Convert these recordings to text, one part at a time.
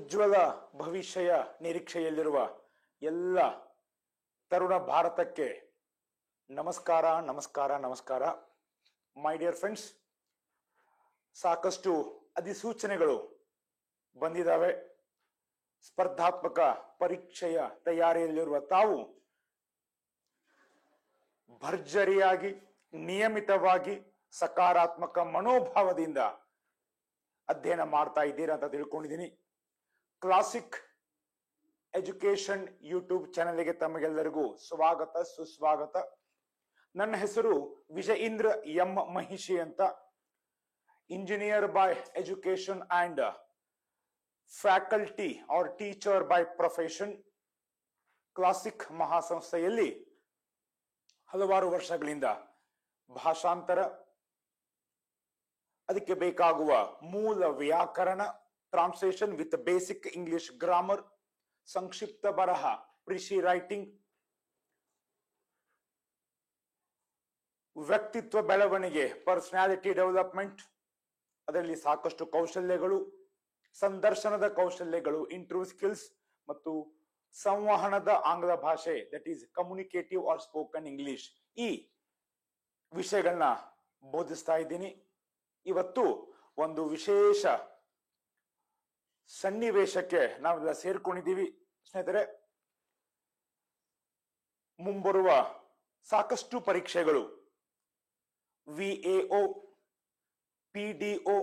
ಉಜ್ವಲ ಭವಿಷ್ಯ ನಿರೀಕ್ಷೆಯಲ್ಲಿರುವ ಎಲ್ಲ ತರುಣ ಭಾರತಕ್ಕೆ ನಮಸ್ಕಾರ ನಮಸ್ಕಾರ ನಮಸ್ಕಾರ. ಮೈ ಡಿಯರ್ ಫ್ರೆಂಡ್ಸ್, ಸಾಕಷ್ಟು ಅಧಿಸೂಚನೆಗಳು ಬಂದಿದ್ದಾವೆ. ಸ್ಪರ್ಧಾತ್ಮಕ ಪರೀಕ್ಷೆಯ ತಯಾರಿಯಲ್ಲಿರುವ ತಾವು ಭರ್ಜರಿಯಾಗಿ ನಿಯಮಿತವಾಗಿ ಸಕಾರಾತ್ಮಕ ಮನೋಭಾವದಿಂದ ಅಧ್ಯಯನ ಮಾಡ್ತಾ ಇದ್ದೀರಾ ಅಂತ ತಿಳ್ಕೊಂಡಿದ್ದೀನಿ. ಕ್ಲಾಸಿಕ್ ಎಜುಕೇಶನ್ ಯೂಟ್ಯೂಬ್ ಚಾನೆಲ್ಗೆ ತಮಗೆಲ್ಲರಿಗೂ ಸ್ವಾಗತ ಸುಸ್ವಾಗತ. ನನ್ನ ಹೆಸರು ವಿಜಯೇಂದ್ರ ಎಂ ಮಹಿಷಿ ಅಂತ, engineer by education and faculty or teacher by profession. Classic ಮಹಾಸಂಸ್ಥೆಯಲ್ಲಿ ಹಲವಾರು ವರ್ಷಗಳಿಂದ ಭಾಷಾಂತರ, ಅದಕ್ಕೆ ಬೇಕಾಗುವ ಮೂಲ ವ್ಯಾಕರಣ, translation with basic English grammar, ಸಂಕ್ಷಿಪ್ತ ಬರಹ, ಪ್ರಿಸಿ ರೈಟಿಂಗ್, ವ್ಯಕ್ತಿತ್ವ ಬೆಳವಣಿಗೆ, ಪರ್ಸನಾಲಿಟಿ ಡೆವಲಪ್ಮೆಂಟ್, ಅದರಲ್ಲಿ ಸಾಕಷ್ಟು ಕೌಶಲ್ಯಗಳು, ಸಂದರ್ಶನದ ಕೌಶಲ್ಯಗಳು, ಇಂಟರ್ವ್ಯೂ ಸ್ಕಿಲ್ಸ್ ಮತ್ತು ಸಂವಹನದ ಆಂಗ್ಲ ಭಾಷೆ, that is communicative or spoken English, ಈ ವಿಷಯಗಳನ್ನ ಬೋಧಿಸ್ತಾ ಇದ್ದೀನಿ. ಇವತ್ತು ಒಂದು ವಿಶೇಷ ಸನ್ನಿವೇಶಕ್ಕೆ ನಾವೆಲ್ಲ ಸೇರ್ಕೊಂಡಿದ್ದೀವಿ ಸ್ನೇಹಿತರೆ. ಮುಂಬರುವ ಸಾಕಷ್ಟು ಪರೀಕ್ಷೆಗಳು, ವಿಎಒ, ಪಿಡಿಒ,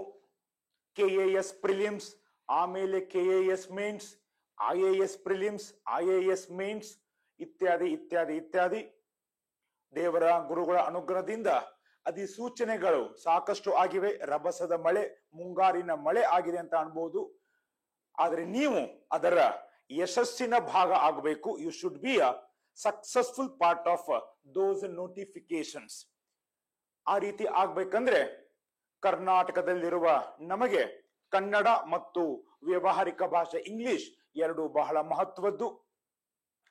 ಕೆಎಎಸ್ ಪ್ರಿಲಿಮ್ಸ್, ಆಮೇಲೆ KAS mains, IAS prelims, IAS mains ಇತ್ಯಾದಿ ಇತ್ಯಾದಿ ಇತ್ಯಾದಿ. ದೇವರ ಗುರುಗಳ ಅನುಗ್ರಹದಿಂದ ಅಧಿಸೂಚನೆಗಳು ಸಾಕಷ್ಟು ಆಗಿವೆ. ರಭಸದ ಮಳೆ, ಮುಂಗಾರಿನ ಮಳೆ ಆಗಿದೆ ಅಂತ ಅನ್ಬಹುದು. ಆದ್ರೆ ನೀವು ಅದರ ಯಶಸ್ಸಿನ ಭಾಗ ಆಗಬೇಕು. You should be a successful part of those notifications. ಆ ರೀತಿ ಆಗ್ಬೇಕಂದ್ರೆ ಕರ್ನಾಟಕದಲ್ಲಿರುವ ನಮಗೆ ಕನ್ನಡ ಮತ್ತು ವ್ಯಾವಹಾರಿಕ ಭಾಷೆ ಇಂಗ್ಲಿಷ್ ಎರಡು ಬಹಳ ಮಹತ್ವದ್ದು.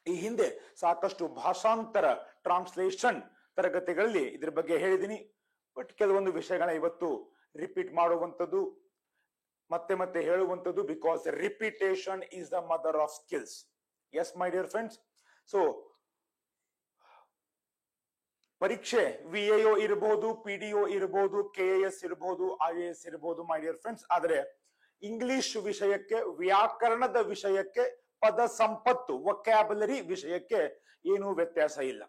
ಈ ಹಿಂದೆ ಸಾಕಷ್ಟು ಭಾಷಾಂತರ ಟ್ರಾನ್ಸ್ಲೇಷನ್ ತರಗತಿಗಳಲ್ಲಿ ಇದ್ರ ಬಗ್ಗೆ ಹೇಳಿದ್ದೀನಿ. ಬಟ್ ಕೆಲವೊಂದು ವಿಷಯಗಳನ್ನ ಇವತ್ತು ರಿಪೀಟ್ ಮಾಡುವಂಥದ್ದು, ಮತ್ತೆ ಮತ್ತೆ ಹೇಳುವಂಥದ್ದು, because repetition is the mother of skills. Yes my dear friends. So ಪರೀಕ್ಷೆ ವಿಎಒ ಇರಬಹುದು, ಪಿಡಿಒ ಇರಬಹುದು, ಕೆಎಎಸ್ ಇರಬಹುದು, ಐಎಎಸ್ ಇರಬಹುದು ಮೈ ಡಿಯರ್ ಫ್ರೆಂಡ್ಸ್. ಆದ್ರೆ ಇಂಗ್ಲಿಷ್ ವಿಷಯಕ್ಕೆ, ವ್ಯಾಕರಣದ ವಿಷಯಕ್ಕೆ, ಪದ ಸಂಪತ್ತು ವೊಕ್ಯಾಬುಲರಿ ವಿಷಯಕ್ಕೆ ಏನೂ ವ್ಯತ್ಯಾಸ ಇಲ್ಲ.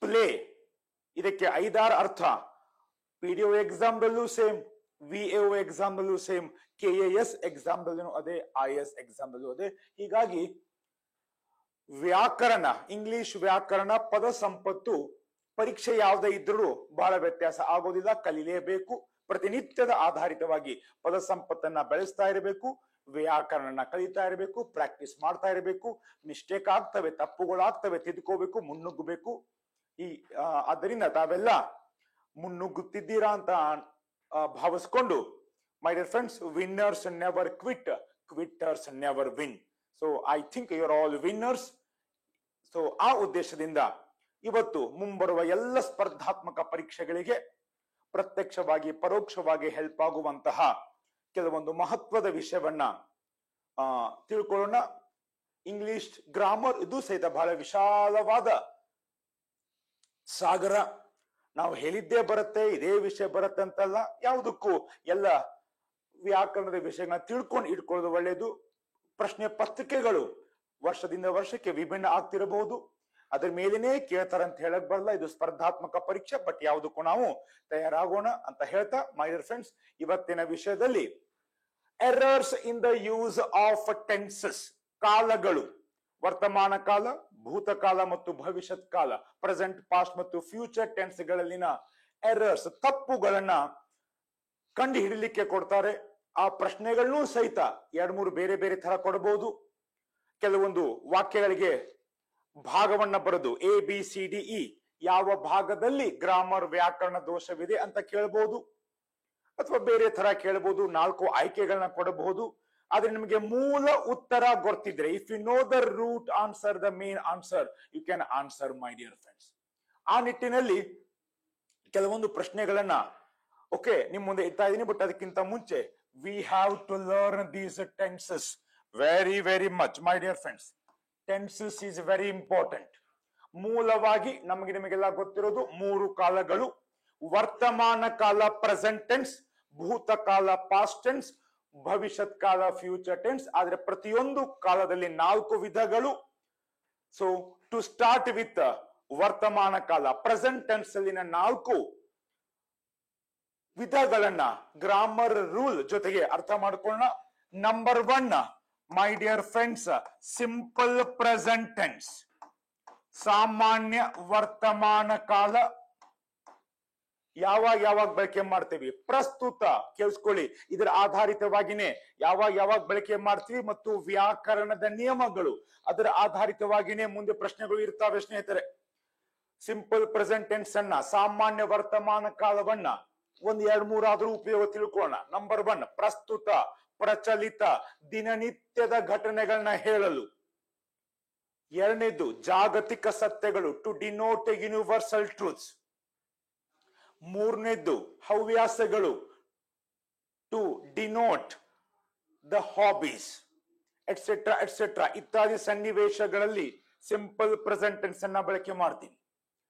ಪ್ಲೇ ಇದಕ್ಕೆ 5-6 ಅರ್ಥ. ಪಿಡಿಒ ಎಕ್ಸಾಮ್ ದಲ್ಲೂ ಸೇಮ್, ವಿಎಒ ಎಕ್ಸಾಮ್ ದಲ್ಲೂ ಸೇಮ್, ಕೆಎಎಸ್ ಎಕ್ಸಾಮ್ ದಲ್ಲೂ ಅದೇ, ಐಎಎಸ್ ಎಕ್ಸಾಮ್ ದಲ್ಲೂ ಅದೇ. ಹೀಗಾಗಿ ವ್ಯಾಕರಣ, ಇಂಗ್ಲಿಷ್ ವ್ಯಾಕರಣ, ಪದ ಸಂಪತ್ತು ಪರೀಕ್ಷೆ ಯಾವುದೇ ಇದ್ರೂ ಬಹಳ ವ್ಯತ್ಯಾಸ ಆಗೋದಿಲ್ಲ. ಕಲಿಲೇಬೇಕು. ಪ್ರತಿನಿತ್ಯದ ಆಧಾರಿತವಾಗಿ ಪದ ಸಂಪತ್ತನ್ನ ಬೆಳೆಸ್ತಾ ಇರಬೇಕು, ವ್ಯಾಕರಣ ಕಲಿತಾ ಇರಬೇಕು, ಪ್ರಾಕ್ಟೀಸ್ ಮಾಡ್ತಾ ಇರಬೇಕು. ಮಿಸ್ಟೇಕ್ ಆಗ್ತವೆ, ತಪ್ಪುಗಳಾಗ್ತವೆ, ತಿದ್ಕೋಬೇಕು, ಮುನ್ನುಗ್ಗಬೇಕು. ಆದ್ದರಿಂದ ತಾವೆಲ್ಲ ಮುನ್ನುಗ್ಗುತ್ತಿದ್ದೀರಾ ಅಂತ ಭಾವಿಸ್ಕೊಂಡು, my dear friends, winners never quit, quitters never win. So I think you are all winners. So ಆ ಉದ್ದೇಶದಿಂದ ಇವತ್ತು ಮುಂಬರುವ ಎಲ್ಲ ಸ್ಪರ್ಧಾತ್ಮಕ ಪರೀಕ್ಷೆಗಳಿಗೆ ಪ್ರತ್ಯಕ್ಷವಾಗಿ ಪರೋಕ್ಷವಾಗಿ ಹೆಲ್ಪ್ ಆಗುವಂತಹ ಕೆಲವೊಂದು ಮಹತ್ವದ ವಿಷಯವನ್ನ ತಿಳ್ಕೊಳ್ಳೋಣ. ಇಂಗ್ಲಿಷ್ ಗ್ರಾಮರ್ ಇದು ಸಹಿತ ಬಹಳ ವಿಶಾಲವಾದ ಸಾಗರ. ನಾವು ಹೇಳಿದ್ದೇ ಬರುತ್ತೆ, ಇದೇ ವಿಷಯ ಬರುತ್ತೆ ಅಂತಲ್ಲ. ಯಾವುದಕ್ಕೂ ಎಲ್ಲ ವ್ಯಾಕರಣದ ವಿಷಯಗಳನ್ನ ತಿಳ್ಕೊಂಡು ಇಟ್ಕೊಳ್ಳೋದು ಒಳ್ಳೆಯದು. ಪ್ರಶ್ನೆ ಪತ್ರಿಕೆಗಳು ವರ್ಷದಿಂದ ವರ್ಷಕ್ಕೆ ವಿಭಿನ್ನ ಆಗ್ತಿರಬಹುದು, ಅದ್ರ ಮೇಲೇನೆ ಕೇಳ್ತಾರ ಅಂತ ಹೇಳಕ್ ಬರಲ್ಲ. ಇದು ಸ್ಪರ್ಧಾತ್ಮಕ ಪರೀಕ್ಷೆ, ಬಟ್ ಯಾವುದಕ್ಕೂ ನಾವು ತಯಾರಾಗೋಣ ಅಂತ ಹೇಳ್ತಾ, ಮೈ ಡಿಯರ್ ಫ್ರೆಂಡ್ಸ್, ಇವತ್ತಿನ ವಿಷಯದಲ್ಲಿ errors in the use of tenses, ಕಾಲಗಳು, ವರ್ತಮಾನ ಕಾಲ, ಭೂತಕಾಲ ಮತ್ತು ಭವಿಷ್ಯತ್ ಕಾಲ, ಪ್ರೆಸೆಂಟ್, ಪಾಸ್ಟ್ ಮತ್ತು ಫ್ಯೂಚರ್ ಟೆನ್ಸ್ ಗಳಲ್ಲಿನ ಎರರ್ಸ್, ತಪ್ಪುಗಳನ್ನ ಕಂಡು ಹಿಡಿಲಿಕ್ಕೆ ಕೊಡ್ತಾರೆ. ಆ ಪ್ರಶ್ನೆಗಳನ್ನೂ ಸಹಿತ 2-3 ಬೇರೆ ಬೇರೆ ತರ ಕೊಡಬಹುದು. ಕೆಲವೊಂದು ವಾಕ್ಯಗಳಿಗೆ ಭಾಗವನ್ನ ಬರೆದು ABCDE ಯಾವ ಭಾಗದಲ್ಲಿ ಗ್ರಾಮರ್ ವ್ಯಾಕರಣ ದೋಷವಿದೆ ಅಂತ ಕೇಳಬಹುದು, ಅಥವಾ ಬೇರೆ ತರ ಕೇಳಬಹುದು. 4 ಆಯ್ಕೆಗಳನ್ನ ಕೊಡಬಹುದು. ಆದ್ರೆ ನಿಮಗೆ ಮೂಲ ಉತ್ತರ ಗೊತ್ತಿದ್ರೆ, if you know the root answer, the main answer, you can answer my dear friends. ಆ ನಿಟ್ಟಿನಲ್ಲಿ ಕೆಲವೊಂದು ಪ್ರಶ್ನೆಗಳನ್ನ ಓಕೆ ನಿಮ್ ಮುಂದೆ ಇಡ್ತಾ ಇದೀನಿ. ಬಟ್ ಅದಕ್ಕಿಂತ ಮುಂಚೆ we have to learn these tenses very very much, my dear friends. Tenses is very important. ಮೂಲವಾಗಿ ನಮಗೆ ನಿಮಗೆಲ್ಲ ಗೊತ್ತಿರೋದು ಮೂರು ಕಾಲಗಳು: ವರ್ತಮಾನ ಕಾಲ ಪ್ರೆಸೆಂಟ್ ಟೆನ್ಸ್, ಭೂತಕಾಲ ಪಾಸ್ಟ್ ಟೆನ್ಸ್, ಭವಿಷ್ಯತ್ ಕಾಲ ಫ್ಯೂಚರ್ ಟೆನ್ಸ್. ಆದ್ರೆ ಪ್ರತಿಯೊಂದು ಕಾಲದಲ್ಲಿ 4 ವಿಧಗಳು. ಸೊ ಟು ಸ್ಟಾರ್ಟ್ ವಿತ್ ವರ್ತಮಾನ ಕಾಲ ಪ್ರೆಸೆಂಟ್ ಟೆನ್ಸ್ ಅಲ್ಲಿನ 4 ವಿಧಗಳನ್ನ ಗ್ರಾಮರ್ ರೂಲ್ ಜೊತೆಗೆ ಅರ್ಥ ಮಾಡ್ಕೊಳ್ಳೋಣ. ನಂಬರ್ 1, ಮೈ dear friends, simple present tense, ಸಾಮಾನ್ಯ ವರ್ತಮಾನ ಕಾಲ. ಯಾವಾಗ ಬಳಕೆ ಮಾಡ್ತೀವಿ? ಪ್ರಸ್ತುತ. ಕೇಳಿಸ್ಕೊಳ್ಳಿ, ಇದರ ಆಧಾರಿತವಾಗಿನೇ ಯಾವಾಗ ಬಳಕೆ ಮಾಡ್ತೀವಿ ಮತ್ತು ವ್ಯಾಕರಣದ ನಿಯಮಗಳು ಅದರ ಆಧಾರಿತವಾಗಿನೇ ಮುಂದೆ ಪ್ರಶ್ನೆಗಳು ಇರ್ತಾವೆ ಸ್ನೇಹಿತರೆ. ಸಿಂಪಲ್ ಪ್ರೆಸೆಂಟ್ ಟೆನ್ಸ್ ಅನ್ನ, ಸಾಮಾನ್ಯ ವರ್ತಮಾನ ಕಾಲವನ್ನ ಒಂದ್ 2-3 ಆದ್ರೂ ಉಪಯೋಗ ತಿಳ್ಕೊಳ್ಳೋಣ. ನಂಬರ್ 1, ಪ್ರಸ್ತುತ, ಪ್ರಚಲಿತ, ದಿನನಿತ್ಯದ ಘಟನೆಗಳನ್ನ ಹೇಳಲು. 2ನೇದು, ಜಾಗತಿಕ ಸತ್ಯಗಳು, ಟು ಡಿನೋಟ್ ಯೂನಿವರ್ಸಲ್ ಟ್ರೂತ್ಸ್. 3ನೇದು, ಹವ್ಯಾಸಗಳು, to denote the hobbies, etcetera etcetera ಇತ್ಯಾದಿ ಸನ್ನಿವೇಶಗಳಲ್ಲಿ ಸಿಂಪಲ್ ಪ್ರೆಸೆಂಟ್ ಟೆನ್ಸ್ ಅನ್ನ ಬಳಕೆ ಮಾಡ್ತೀವಿ.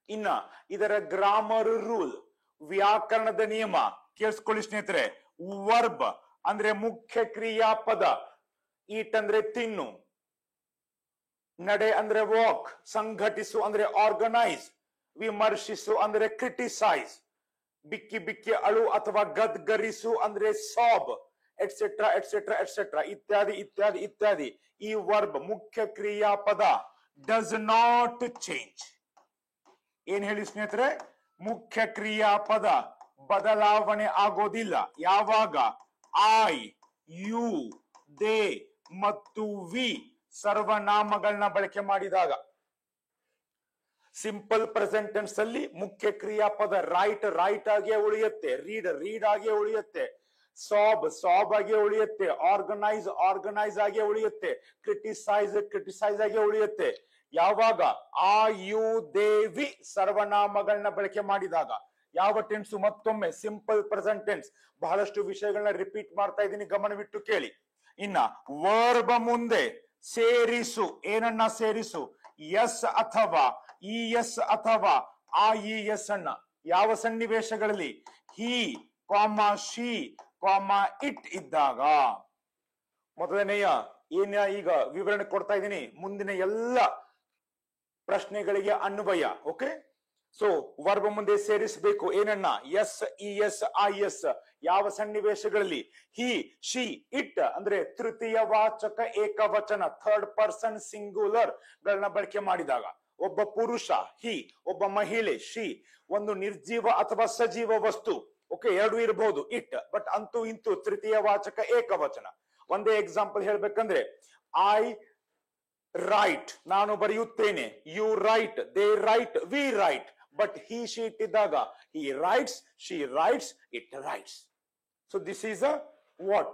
ಇನ್ನ ಇದರ ಗ್ರಾಮರ್ ರೂಲ್, ವ್ಯಾಕರಣದ ನಿಯಮ ಕೇಳಿಸ್ಕೊಳ್ಳಿ ಸ್ನೇಹಿತರೆ. ವರ್ಬ್ ಅಂದ್ರೆ ಮುಖ್ಯ ಕ್ರಿಯಾಪದ, ಈಟ್ ಅಂದ್ರೆ ತಿನ್ನು, ನಡೆ ಅಂದ್ರೆ ವಾಕ್, ಸಂಘಟಿಸು ಅಂದ್ರೆ ಆರ್ಗನೈಸ್, ವಿಮರ್ಶಿಸು ಅಂದ್ರೆ ಕ್ರಿಟಿಸೈಸ್, ಬಿಕ್ಕಿ ಬಿಕ್ಕಿ ಅಳು ಅಥವಾ ಗದ್ಗರಿಸು ಅಂದ್ರೆ ಸಾಬ್, ಎಟ್ಸೆಟ್ರಾ ಎಟ್ಸೆಟ್ರಾ ಎಟ್ಸೆಟ್ರಾ ಇತ್ಯಾದಿ ಇತ್ಯಾದಿ ಇತ್ಯಾದಿ. ಈ ವರ್ಬ್ ಮುಖ್ಯ ಕ್ರಿಯಾಪದ ಡಸ್ ನಾಟ್ ಚೇಂಜ್. ಏನ್ ಹೇಳಿ ಸ್ನೇಹಿತರೆ? ಮುಖ್ಯ ಕ್ರಿಯಾಪದ ಬದಲಾವಣೆ ಆಗೋದಿಲ್ಲ. ಯಾವಾಗ? ಐ, ಯು, ದೇ ಮತ್ತು ವಿ ಸರ್ವನಾಮಗಳನ್ನ ಬಳಕೆ ಮಾಡಿದಾಗ. ಸಿಂಪಲ್ ಪ್ರೆಸೆಂಟ್ ಟೆನ್ಸ್ ಅಲ್ಲಿ ಮುಖ್ಯ ಕ್ರಿಯಾಪದ ರೈಟ್ ಆಗೇ ಉಳಿಯುತ್ತೆ, ರೀಡ್ ಆಗೇ ಉಳಿಯುತ್ತೆ, ಸಾಬ್ ಆಗೇ ಉಳಿಯುತ್ತೆ, ಆರ್ಗನೈಸ್ ಆಗೇ ಉಳಿಯುತ್ತೆ, ಕ್ರಿಟಿಸೈಸ್ ಆಗೇ ಉಳಿಯುತ್ತೆ. ಯಾವಾಗ? ಆ, ಯು, ದೇ, ವಿ ಸರ್ವನಾಮಗಳನ್ನ ಬಳಕೆ ಮಾಡಿದಾಗ. ಯಾವ ಟೆನ್ಸ್? ಮತ್ತೊಮ್ಮೆ ಸಿಂಪಲ್ ಪ್ರೆಸೆಂಟ್ ಟೆನ್ಸ್. ಬಹಳಷ್ಟು ವಿಷಯಗಳನ್ನ ರಿಪೀಟ್ ಮಾಡ್ತಾ ಇದ್ದೀನಿ, ಗಮನವಿಟ್ಟು ಕೇಳಿ. ಇನ್ನ ವರ್ಬ ಮುಂದೆ ಸೇರಿಸು. ಏನನ್ನ ಸೇರಿಸು? ಎಸ್ ಅಥವಾ ಇ ಎಸ್ ಅಥವಾ ಆ ಇ ಎಸ್ ಅನ್ನ. ಯಾವ ಸನ್ನಿವೇಶಗಳಲ್ಲಿ? ಹಿ, ಶಿ, ಇಟ್ ಇದ್ದಾಗ. ಮೊದಲನೆಯ ಈಗ ವಿವರಣೆ ಕೊಡ್ತಾ ಇದ್ದೀನಿ, ಮುಂದಿನ ಎಲ್ಲ ಪ್ರಶ್ನೆಗಳಿಗೆ ಅನ್ವಯ. ಓಕೆ, ಸೊ ವರ್ಬ ಮುಂದೆ ಸೇರಿಸಬೇಕು. ಏನನ್ನ? S, E S, I S. ಯಾವ ಸನ್ನಿವೇಶಗಳಲ್ಲಿ? ಹಿ, ಶಿ, ಇಟ್ ಅಂದ್ರೆ ತೃತೀಯ ವಾಚಕ ಏಕವಚನ, ಥರ್ಡ್ ಪರ್ಸನ್ ಸಿಂಗ್ಯುಲರ್ ಗಳನ್ನ ಬಳಕೆ ಮಾಡಿದಾಗ. ಒಬ್ಬ ಪುರುಷ ಹಿ, ಒಬ್ಬ ಮಹಿಳೆ ಶಿ, ಒಂದು ನಿರ್ಜೀವ ಅಥವಾ ಸಜೀವ ವಸ್ತು. ಓಕೆ, 2 ಇರಬಹುದು ಇಟ್, ಬಟ್ ಅಂತೂ ಇಂತೂ ತೃತೀಯ ವಾಚಕ ಏಕವಚನ. ಒಂದೇ ಎಕ್ಸಾಂಪಲ್ ಹೇಳ್ಬೇಕಂದ್ರೆ, ಐ ರೈಟ್, ನಾನು ಬರೆಯುತ್ತೇನೆ, you write, they write, we write. But he, she, it ಇದ್ದಾಗ he writes, she writes, it writes. So this is a what?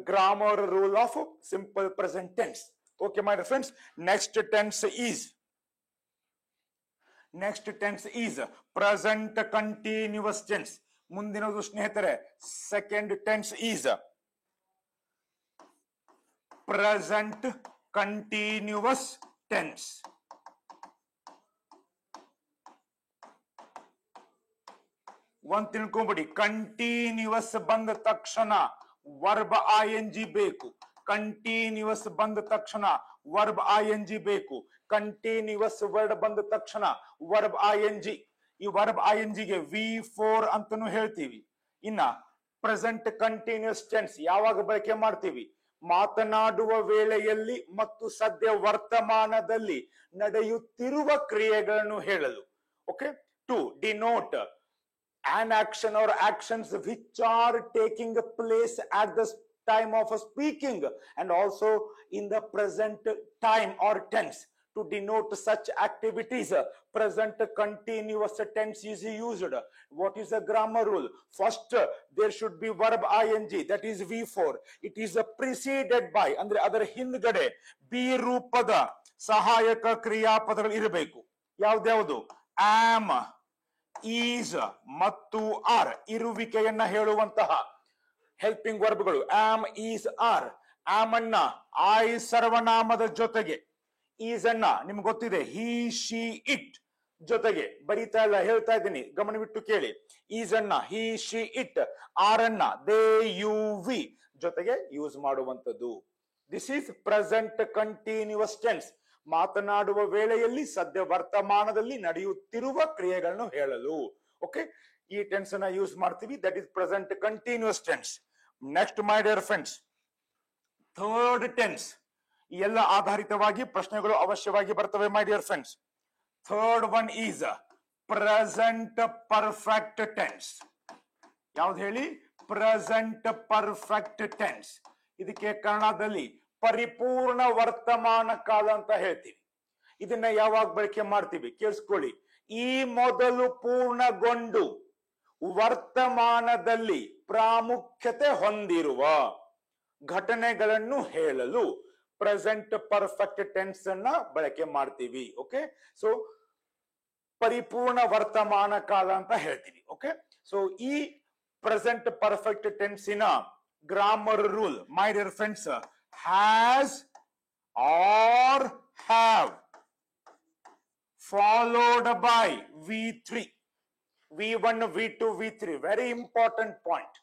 Grammar rule of simple present tense. Okay, my friends. Next tense is present continuous tense. ಮುಂದಿನದು ಸ್ನೇಹಿತರೆ second tense is present continuous tense. ಒಂದ್ ತಿಳ್ಕೊಂಬಿಡಿ, continuous ಬಂದ ತಕ್ಷಣ verb ING ಬೇಕು. Continuous ಬಂದ ತಕ್ಷಣ verb ING ಬೇಕು. ಕಂಟಿನ್ಯೂಸ್ ವರ್ಡ್ ಬಂದ ತಕ್ಷಣ ವರ್ಬ್ ING. ಈ ವರ್ಬ್ ING ಗೆ V4 ಅಂತಾನು ಹೇಳ್ತೀವಿ. ಇನ್ನ ಪ್ರೆಸೆಂಟ್ ಕಂಟಿನ್ಯೂಸ್ ಟೆನ್ಸ್ ಯಾವಾಗ ಬಳಕೆ ಮಾಡ್ತೀವಿ? ಮಾತನಾಡುವ ವೇಳೆಯಲ್ಲಿ ಮತ್ತು ಸದ್ಯ ವರ್ತಮಾನದಲ್ಲಿ ನಡೆಯುತ್ತಿರುವ ಕ್ರಿಯೆಗಳನ್ನು ಹೇಳಲು. Okay, to denote an action or actions which are taking place at the time of speaking and also in the present time or tense. To denote such activities, present continuous tense is used. What is the grammar rule? First, there should be verb ING, that is V4. It is preceded by, ಅಂದ್ರೆ ಅದರ ಹಿಂದ್ಗಡೆ B ರೂಪದ ಸಹಾಯಕ ಕ್ರಿಯಾಪದಗಳು ಇರಬೇಕು. ಯಾವ್ದ್ಯಾವುದು? Am, is ಮತ್ತು are ಇರುವಿಕೆಯನ್ನ ಹೇಳುವಂತಹ ಹೆಲ್ಪಿಂಗ್ ವರ್ಬ್ಗಳು ಆಮ್, ಈಸ್, ಆರ್. ಆಮ್ ಅನ್ನ ಐ ಸರ್ವನಾಮದ ಜೊತೆಗೆ, ಈಸ್ ಅನ್ನ ನಿಮ್ಗೆ ಗೊತ್ತಿದೆ ಹಿ, ಶಿ, ಇಟ್ ಜೊತೆಗೆ ಬರೀತಾ ಇಲ್ಲ, ಹೇಳ್ತಾ ಇದ್ದೀನಿ, ಗಮನವಿಟ್ಟು ಕೇಳಿ. ಈಸ್ ಅನ್ನ ಹಿ, ಶಿ, ಇಟ್, ಆರ್ ಅನ್ನ ದೇ, ಯು, ವಿ ಜೊತೆಗೆ ಯೂಸ್ ಮಾಡುವಂಥದ್ದು. This is present continuous tense. ಮಾತನಾಡುವ ವೇಳೆಯಲ್ಲಿ ಸದ್ಯ ವರ್ತಮಾನದಲ್ಲಿ ನಡೆಯುತ್ತಿರುವ ಕ್ರಿಯೆಗಳನ್ನು ಹೇಳಲು. ಓಕೆ, ಈ ಟೆನ್ಸ್ ಅನ್ನ ಯೂಸ್ ಮಾಡ್ತೀವಿ. That is present continuous tense. Next my dear friends, third tense. ಈ ಎಲ್ಲ ಆಧಾರಿತವಾಗಿ ಪ್ರಶ್ನೆಗಳು ಅವಶ್ಯವಾಗಿ ಬರ್ತವೆ my dear friends. Third one is present perfect tense. ಯಾವ್ದು ಹೇಳಿ? Present perfect tense. ಇದಕ್ಕೆ ಕನ್ನಡದಲ್ಲಿ ಪರಿಪೂರ್ಣ ವರ್ತಮಾನ ಕಾಲ ಅಂತ ಹೇಳ್ತೀವಿ. ಇದನ್ನ ಯಾವಾಗ ಬಳಕೆ ಮಾಡ್ತೀವಿ ಕೇಳಿಸ್ಕೊಳ್ಳಿ. ಈ ಮೊದಲು ಪೂರ್ಣಗೊಂಡು ವರ್ತಮಾನದಲ್ಲಿ ಪ್ರಾಮುಖ್ಯತೆ ಹೊಂದಿರುವ ಘಟನೆಗಳನ್ನು ಹೇಳಲು ಪ್ರೆಸೆಂಟ್ ಪರ್ಫೆಕ್ಟ್ ಟೆನ್ಸ್ ಅನ್ನ ಬಳಕೆ ಮಾಡ್ತೀವಿ. ಓಕೆ, ಸೊ ಪರಿಪೂರ್ಣ ವರ್ತಮಾನ ಕಾಲ ಅಂತ ಹೇಳ್ತೀವಿ. ಓಕೆ, ಸೊ ಈ ಪ್ರೆಸೆಂಟ್ ಪರ್ಫೆಕ್ಟ್ ಟೆನ್ಸಿನ grammar rule my dear friends, has or have followed by V3, V1, V2, V3. Very important point.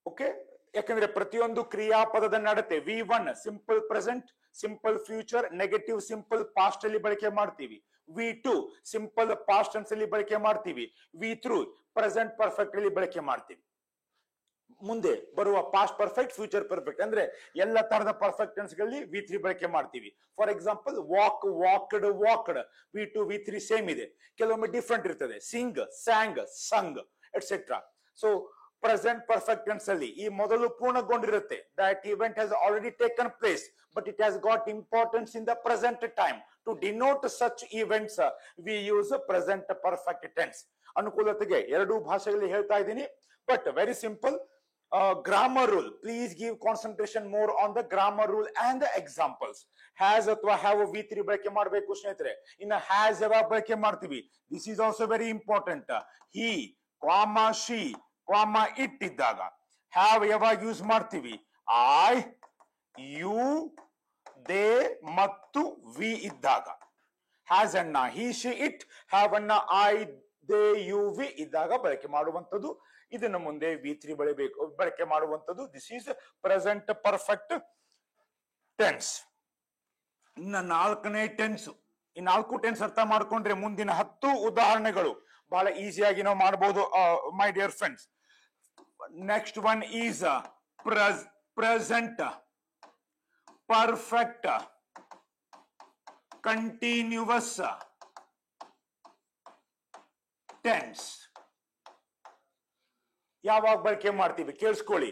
Okay, ಯಾಕಂದ್ರೆ ಪ್ರತಿಯೊಂದು ಕ್ರಿಯಾಪದದ ನಡತೆ V1 simple present, simple future, negative simple past ಅಲ್ಲಿ ಬಳಕೆ ಮಾಡ್ತೀವಿ. V2 ಸಿಂಪಲ್ ಪಾಸ್ಟ್ ಟೆನ್ಸ್ ಅಲ್ಲಿ ಬಳಕೆ ಮಾಡ್ತೀವಿ. V3 ಪ್ರೆಸೆಂಟ್ ಪರ್ಫೆಕ್ಟ್ ಅಲ್ಲಿ ಬಳಕೆ ಮಾಡ್ತೀವಿ. ಮುಂದೆ ಬರುವ ಪಾಸ್ಟ್ ಪರ್ಫೆಕ್ಟ್, ಫ್ಯೂಚರ್ ಪರ್ಫೆಕ್ಟ್ ಅಂದ್ರೆ ಎಲ್ಲ ತರದ ಪರ್ಫೆಕ್ಟ್ ಟೆನ್ಸ್ ಗಳಲ್ಲಿ V3 ಬಳಕೆ ಮಾಡ್ತೀವಿ. For example walk, walked, walked. V2 V3 same ಇದೆ, ಕೆಲವೊಮ್ಮೆ ಡಿಫ್ರೆಂಟ್ ಇರ್ತದೆ. Sing, sang, sung etcetera. So present perfect tense ಅಲ್ಲಿ ಈ ಮೊದಲು ಪೂರ್ಣಗೊಂಡಿರುತ್ತೆ. That event has already taken place but it has got importance in the present time. To denote such events we use present perfect tense. ಅನುಕೂಲತೆಗೆ ಎರಡೂ ಭಾಷೆಗಳಲ್ಲಿ ಹೇಳ್ತಾ ಇದ್ದೀನಿ, but very simple. Grammar rule, please give concentration more on the grammar rule and the examples. Has ಅಥವಾ have V3 ಬಳಕೆ ಮಾಡಬೇಕು ಸ್ನೇಹಿತರೆ. ಇನ್ನು has ಯಾವಾಗ ಬಳಕೆ ಮಾಡ್ತೀವಿ? This is also very important. He, she, it ಇದ್ದಾಗ. have ಯಾವಾಗ ಯೂಸ್ ಮಾಡ್ತೀವಿ? I, you, they ಮತ್ತು we ಇದ್ದಾಗ. has ಅನ್ನ he, she, it, have ಅನ್ನ I, they, you, we ಇದ್ದಾಗ ಬಳಕೆ ಮಾಡುವಂಥದ್ದು. ಇದನ್ನು ಮುಂದೆ V3 ಬಳಕೆ ಮಾಡುವಂಥದ್ದು. This is present perfect tense. ಇನ್ನ ನಾಲ್ಕನೇ ಟೆನ್ಸ್. ಈ ನಾಲ್ಕು ಟೆನ್ಸ್ ಅರ್ಥ ಮಾಡ್ಕೊಂಡ್ರೆ ಮುಂದಿನ 10 ಉದಾಹರಣೆಗಳು ಬಹಳ ಈಸಿಯಾಗಿ ನಾವು ಮಾಡಬಹುದು my dear friends. Next one is present perfect continuous tense. ಯಾವಾಗ ಬಳಕೆ ಮಾಡ್ತೀವಿ ಕೇಳಿಸ್ಕೊಳ್ಳಿ.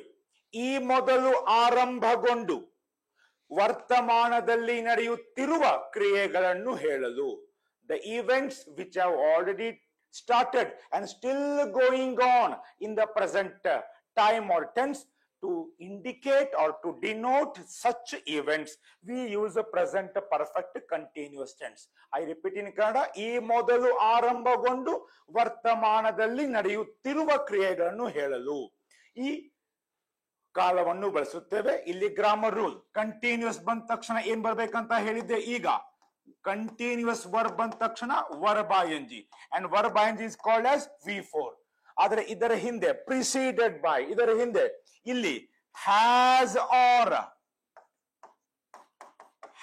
ಈ ಮೊದಲು ಆರಂಭಗೊಂಡು ವರ್ತಮಾನದಲ್ಲಿ ನಡೆಯುತ್ತಿರುವ ಕ್ರಿಯೆಗಳನ್ನು ಹೇಳಲು. The events which have already started and still going on in the present time or tense. To indicate or to denote such events, we use a present perfect continuous tense. I repeat in Kannada, ಈ ಮೊದಲು ಆರಂಭಗೊಂಡು ವರ್ತಮಾನದಲ್ಲಿ ನಡೆಯುತ್ತಿರುವ ಕ್ರಿಯೆಗಳನ್ನು ಹೇಳಲು ಈ ಕಾಲವನ್ನು ಬಳಸುತ್ತೇವೆ. ಇಲ್ಲಿ grammar rule, continuous ಬಂದ ತಕ್ಷಣ ಏನ್ ಬರ್ಬೇಕಂತ ಹೇಳಿದ್ದೆ. ಈಗ ಕಂಟಿನ್ಯೂಸ್ ವರ್ಬ್ ಬಂದ ತಕ್ಷಣ verb ing, and verb ing is called as V4. ಆದ್ರೆ ಇದರ ಹಿಂದೆ ಪ್ರಿಸೀಡೆಡ್ ಬೈ, ಇದರ ಹಿಂದೆ ಇಲ್ಲಿ ಹ್ಯಾಸ್ ಆರ್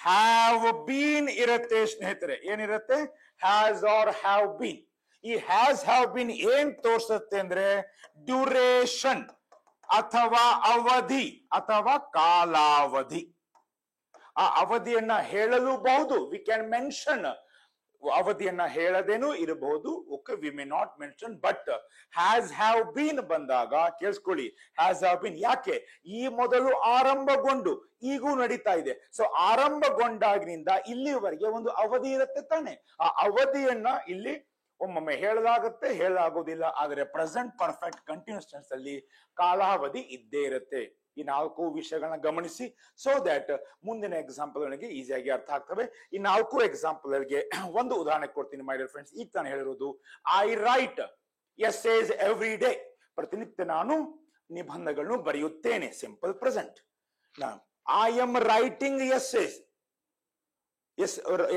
ಹ್ಯಾವ್ ಬೀನ್ ಇರುತ್ತೆ ಸ್ನೇಹಿತರೆ. ಏನಿರುತ್ತೆ? Has or have been. ಈ ಹ್ಯಾಸ್ ಹ್ಯಾವ್ ಬೀನ್ ಏನ್ ತೋರಿಸುತ್ತೆ ಅಂದ್ರೆ ಡ್ಯೂರೇಷನ್ ಅಥವಾ ಅವಧಿ ಅಥವಾ ಕಾಲಾವಧಿ. ಆ ಅವಧಿಯನ್ನ ಹೇಳಲೂಬಹುದು. We can mention. ಅವಧಿಯನ್ನ ಹೇಳದೇನೂ ಇರಬಹುದು. Okay, we may not mention. But has have been ಬಂದಾಗ ಕೇಳಿಸ್ಕೊಳ್ಳಿ, ಹ್ಯಾಸ್ ಹ್ಯಾವ್ ಬೀನ್. ಯಾಕೆ? ಈ ಮೊದಲು ಆರಂಭಗೊಂಡು ಈಗೂ ನಡೀತಾ ಇದೆ. ಸೊ ಆರಂಭಗೊಂಡಾಗಿನಿಂದ ಇಲ್ಲಿವರೆಗೆ ಒಂದು ಅವಧಿ ಇರುತ್ತೆ ತಾನೆ. ಆ ಅವಧಿಯನ್ನ ಇಲ್ಲಿ ಒಮ್ಮೊಮ್ಮೆ ಹೇಳಲಾಗುತ್ತೆ, ಹೇಳಲಾಗೋದಿಲ್ಲ. ಆದರೆ ಪ್ರೆಸೆಂಟ್ ಪರ್ಫೆಕ್ಟ್ ಕಂಟಿನ್ಯೂಸ್ ಟೆನ್ಸ್ ಅಲ್ಲಿ ಕಾಲಾವಧಿ ಇದ್ದೇ ಇರುತ್ತೆ. ಈ 4 ವಿಷಯಗಳನ್ನ ಗಮನಿಸಿ, ಸೊ ದಟ್ ಮುಂದಿನ ಎಕ್ಸಾಂಪಲ್ ನನಗೆ ಈಸಿಯಾಗಿ ಅರ್ಥ ಆಗ್ತವೆ. ಈ 4 ಎಕ್ಸಾಂಪಲ್ ಗೆ ಒಂದು ಉದಾಹರಣೆ ಕೊಡ್ತೀನಿ ಮೈ ಡಿಯರ್ ಫ್ರೆಂಡ್ಸ್. ಈಗ ನಾನು ಹೇಳಿರೋದು I right essays every day. ಪ್ರತಿನಿತ್ಯ ನಾನು ನಿಬಂಧಗಳನ್ನು ಬರೆಯುತ್ತೇನೆ, simple present. I am writing essays.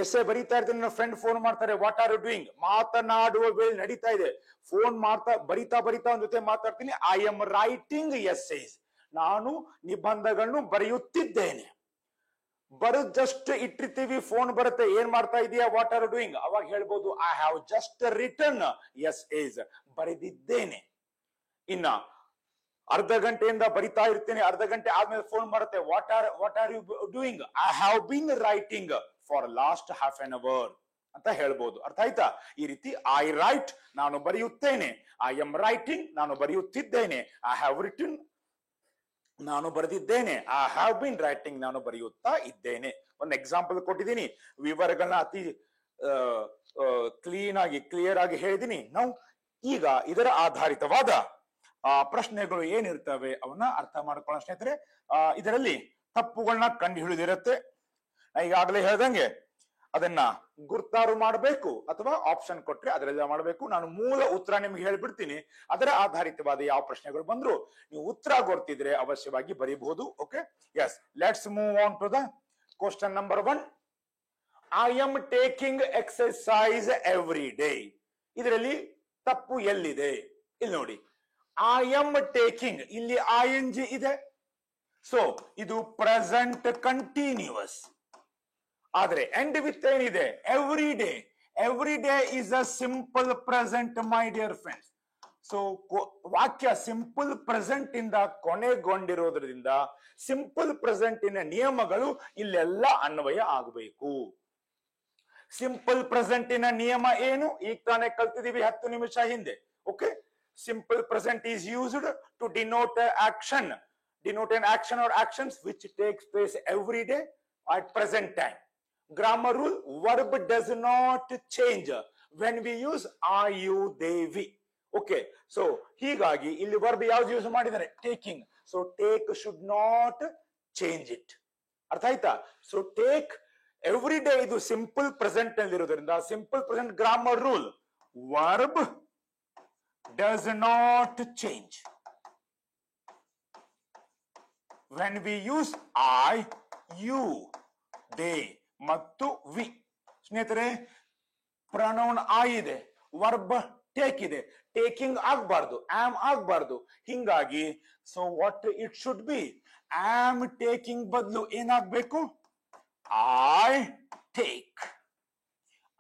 Essay ಬರೀತಾ ಇರ್ತೀನಿ, ನನ್ನ ಫ್ರೆಂಡ್ ಫೋನ್ ಮಾಡ್ತಾರೆ, ವಾಟ್ ಆರ್ ಯು ಡೂಯಿಂಗ್? ಮಾತನಾಡುವ ವೇಳೆ ನಡೀತಾ ಇದೆ, ಫೋನ್ ಮಾಡ್ತಾ ಬರಿತಾ ಒಂದ್ ಜೊತೆ ಮಾತಾಡ್ತೀನಿ. ಐ ಆಮ್ ರೈಟಿಂಗ್ ಎಸ್ಸೇಸ್, ನಾನು ನಿಬಂಧಗಳನ್ನು ಬರೆಯುತ್ತಿದ್ದೇನೆ. ಬರೋದ್ ಜಸ್ಟ್ ಇಟ್ಟಿರ್ತೀವಿ, ಫೋನ್ ಬರುತ್ತೆ, ಏನ್ ಮಾಡ್ತಾ ಇದೀಯಾ, ವಾಟ್ ಆರ್ ಯು ಡೂಯಿಂಗ್? ಅವಾಗ ಹೇಳ್ಬೋದು I have just return essays, ಬರೆದಿದ್ದೇನೆ. ಇನ್ನ ಅರ್ಧ ಗಂಟೆಯಿಂದ ಬರಿತಾ ಇರ್ತೇನೆ, ಅರ್ಧ ಗಂಟೆ ಆದ್ಮೇಲೆ ಫೋನ್ ಬರುತ್ತೆ, what are you doing? I have been writing for last half an hour ಅಂತ ಹೇಳ್ಬೋದು. ಅರ್ಥ ಆಯ್ತಾ? ಈ ರೀತಿ ಐ ರೈಟ್, ನಾನು ಬರೆಯುತ್ತೇನೆ. ಐ ಎಮ್ ರೈಟಿಂಗ್, ನಾನು ಬರೆಯುತ್ತಿದ್ದೇನೆ. ಐ ಹ್ಯಾವ್ ರಿಟನ್, ನಾನು ಬರೆದಿದ್ದೇನೆ. ಐ ಹ್ಯಾವ್ ಬೀನ್ ರೈಟಿಂಗ್, ನಾನು ಬರೆಯುತ್ತಾ ಇದ್ದೇನೆ. ಒಂದು ಎಕ್ಸಾಂಪಲ್ ಕೊಟ್ಟಿದ್ದೀನಿ, ವಿವರಗಳನ್ನ ಅತಿ ಕ್ಲಿಯರ್ ಆಗಿ ಹೇಳಿದೀನಿ. ನಾವು ಈಗ ಇದರ ಆಧಾರಿತವಾದ ಪ್ರಶ್ನೆಗಳು ಏನಿರ್ತವೆ ಅವನ್ನ ಅರ್ಥ ಮಾಡ್ಕೊಳ್ಳೋ ಸ್ನೇಹಿತರೆ. ಇದರಲ್ಲಿ ತಪ್ಪುಗಳನ್ನ ಕಂಡು ಹಿಡಿದಿರುತ್ತೆ. ಈಗಾಗಲೇ ಹೇಳ್ದಂಗೆ ಅದನ್ನ ಗುರ್ತಾರು ಮಾಡಬೇಕು ಅಥವಾ ಆಪ್ಷನ್ ಕೊಟ್ರೆ ಅದರೆಲ್ಲ ಮಾಡಬೇಕು. ನಾನು ಮೂಲ ಉತ್ತರ ನಿಮ್ಗೆ ಹೇಳ್ಬಿಡ್ತೀನಿ, ಅದರ ಆಧಾರಿತವಾದ ಯಾವ ಪ್ರಶ್ನೆಗಳು ಬಂದ್ರು ನೀವು ಉತ್ತರ ಗೊತ್ತಿದ್ರೆ ಅವಶ್ಯವಾಗಿ ಬರೀಬಹುದು. Okay, yes, let's move on to the question number 1. I am taking exercise every day. ಇದರಲ್ಲಿ ತಪ್ಪು ಎಲ್ಲಿದೆ? ಇಲ್ಲಿ ನೋಡಿ, ಐ ಆಮ್ ಟೇಕಿಂಗ್, ಇಲ್ಲಿ ING ಇದೆ. ಸೊ ಇದು ಪ್ರೆಸೆಂಟ್ ಕಂಟಿನ್ಯೂಸ್. ಆದ್ರೆ ಎಂಡ್ ವಿತ್ ಏನಿದೆ? Every day. Every day is a simple present my dear friends. So ವಾಕ್ಯ ಸಿಂಪಲ್ ಪ್ರೆಸೆಂಟ್ ಇಂದ ಕೊನೆಗೊಂಡಿರೋದ್ರಿಂದ ಸಿಂಪಲ್ ಪ್ರೆಸೆಂಟಿನ ನಿಯಮಗಳು ಇಲ್ಲೆಲ್ಲ ಅನ್ವಯ ಆಗಬೇಕು. ಸಿಂಪಲ್ ಪ್ರೆಸೆಂಟಿನ ನಿಯಮ ಏನು? ಈಗ ತಾನೇ ಕಲ್ತಿದೀವಿ 10 ನಿಮಿಷ ಹಿಂದೆ. Okay, simple present is used to denote action, denote an action or actions which takes place every day at present time. Grammar rule: verb does not change when we use are you, they, we. Okay, so ಹೀಗಾಗಿ ಇಲ್ಲಿ verb ಯಾವ್ದು use ಮಾಡಿದ್ದಾರೆ? taking. So take should not change it. ಅರ್ಥ ಆಯ್ತಾ? So take every day ಇದು simple present ನಲ್ಲಿ ಇರೋದ್ರಿಂದ simple present grammar rule, verb does not change when we use I, you, they ಮತ್ತು we. ಸ್ನೇಹಿತರೆ, ಪ್ರನೌನ್ I ಇದೆ, verb take ಇದೆ. Taking ಆಗ್ಬಾರ್ದು, ಆಮ್ ಆಗ್ಬಾರ್ದು. ಹಿಂಗಾಗಿ so what it should be? Am taking ಬದಲು ಏನಾಗ್ಬೇಕು? I take.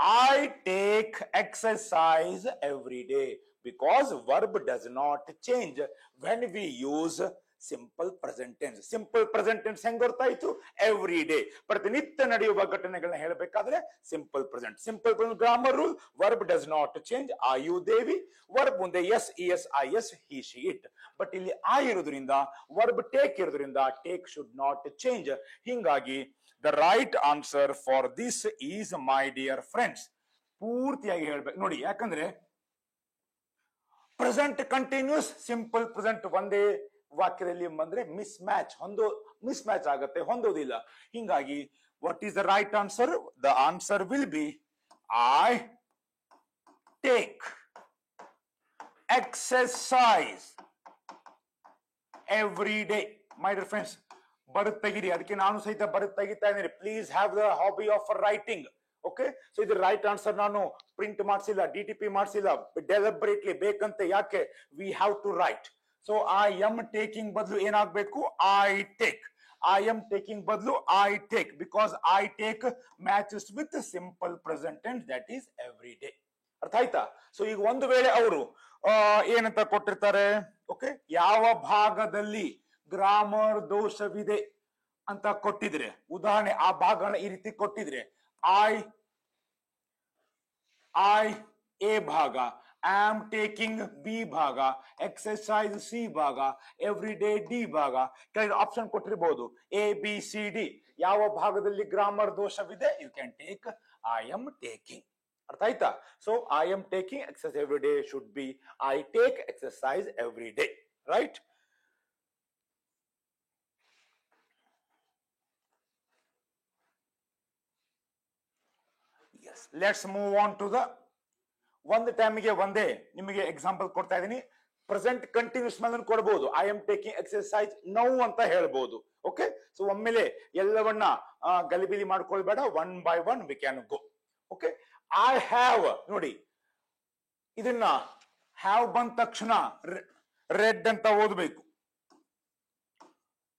I take exercise every day because verb does not change when we use simple present tense. Simple present tense ಹೆಂಗ್ ಗೊತ್ತಾಯ್ತು? Every day, ಪ್ರತಿನಿತ್ಯ ನಡೆಯುವ ಘಟನೆಗಳನ್ನ ಹೇಳಬೇಕಾದ್ರೆ simple present. Simple present grammar rule: verb does not change. ಆ you they we, verb ಮುಂದೆ S, E S, IS, he, she, it. But ಇಲ್ಲಿ ಆ ಇರೋದ್ರಿಂದ, ವರ್ಬ್ ಟೇಕ್ ಇರೋದ್ರಿಂದ ಟೇಕ್ ಶುಡ್ ನಾಟ್ ಚೇಂಜ್. ಹಿಂಗಾಗಿ the right answer for this is, my dear friends, ಪೂರ್ತಿಯಾಗಿ ಹೇಳ್ಬೇಕು ನೋಡಿ. ಯಾಕಂದ್ರೆ ಪ್ರೆಸೆಂಟ್ ಕಂಟಿನ್ಯೂಸ್ ಸಿಂಪಲ್ ಪ್ರೆಸೆಂಟ್ ಒಂದೇ ವಾಕ್ಯದಲ್ಲಿ ಬಂದ್ರೆ ಮಿಸ್ ಮ್ಯಾಚ್ ಆಗುತ್ತೆ, ಹೊಂದೋದಿಲ್ಲ. ಹಿಂಗಾಗಿ what is the right answer? The answer will be I take exercise every day. My dear friends, ಬರುತ್ ತೆಗಿರಿ, ಅದಕ್ಕೆ ನಾನು ಸಹಿತ ಬರುತ್ ತೆಗಿತಾ ಇದ್ದೀನಿ. Please have the hobby of writing. Okay, so ಇದು ರೈಟ್ ಆನ್ಸರ್. ನಾನು ಪ್ರಿಂಟ್ ಮಾಡಿಸಿಲ್ಲ, DTP ಮಾಡಿಸಿಲ್ಲ, ಡೆಲಿಬರೇಟ್ಲಿ ಬೇಕಂತೆ. ಯಾಕೆ? We have to write. So I am taking ಬದಲು ಏನಾಗಬೇಕು? I take. I am taking ಬದಲು I take, because I take matches with simple present tense, that is every day. ಅರ್ಥ ಆಯ್ತಾ? ಸೊ ಈಗ ಒಂದು ವೇಳೆ ಅವರು ಏನಂತ ಕೊಟ್ಟಿರ್ತಾರೆ, ಓಕೆ, ಯಾವ ಭಾಗದಲ್ಲಿ ಗ್ರಾಮರ್ ದೋಷವಿದೆ ಅಂತ ಕೊಟ್ಟಿದ್ರೆ, ಉದಾಹರಣೆ ಆ ಭಾಗನ ಈ ರೀತಿ ಕೊಟ್ಟಿದ್ರೆ, ಐ ಎ ಭಾಗ, ಆಮ್ ಟೇಕಿಂಗ್ ಬಿ ಭಾಗ, ಎಕ್ಸರ್ಸೈಸ್ ಸಿ ಭಾಗ, ಎವ್ರಿ ಡೇ ಡಿ ಭಾಗ. ಕೆಲವು ಆಪ್ಷನ್ ಕೊಟ್ಟಿರಬಹುದು, ABCD. ಯಾವ ಭಾಗದಲ್ಲಿ ಗ್ರಾಮರ್ ದೋಷವಿದೆ? You can take I am taking. ಅರ್ಥ ಆಯ್ತಾ? So I am taking exercise every day should be I take exercise every day. Right? Yes, let's move on to the ಒಂದು ಟೈಮಿಗೆ ಒಂದೇ ನಿಮಗೆ ಎಕ್ಸಾಂಪಲ್ ಕೊಡ್ತಾ ಇದ್ದೀನಿ. ಪ್ರೆಸೆಂಟ್ ಕಂಟಿನ್ಯೂಸ್ ಮೇಲೆ ಕೊಡಬಹುದು. I am taking exercise now ಅಂತ ಹೇಳ್ಬೋದು. ಓಕೆ, ಸೊ ಒಮ್ಮೆಲೆ ಎಲ್ಲವನ್ನ ಗಲಿಬಿಲಿ ಮಾಡ್ಕೊಳ್ಬೇಡ, one by one we can go. Okay, I have ನೋಡಿ, ಇದನ್ನ ಹ್ಯಾವ್ ಬಂದ ತಕ್ಷಣ ರೆಡ್ ಅಂತ ಓದಬೇಕು.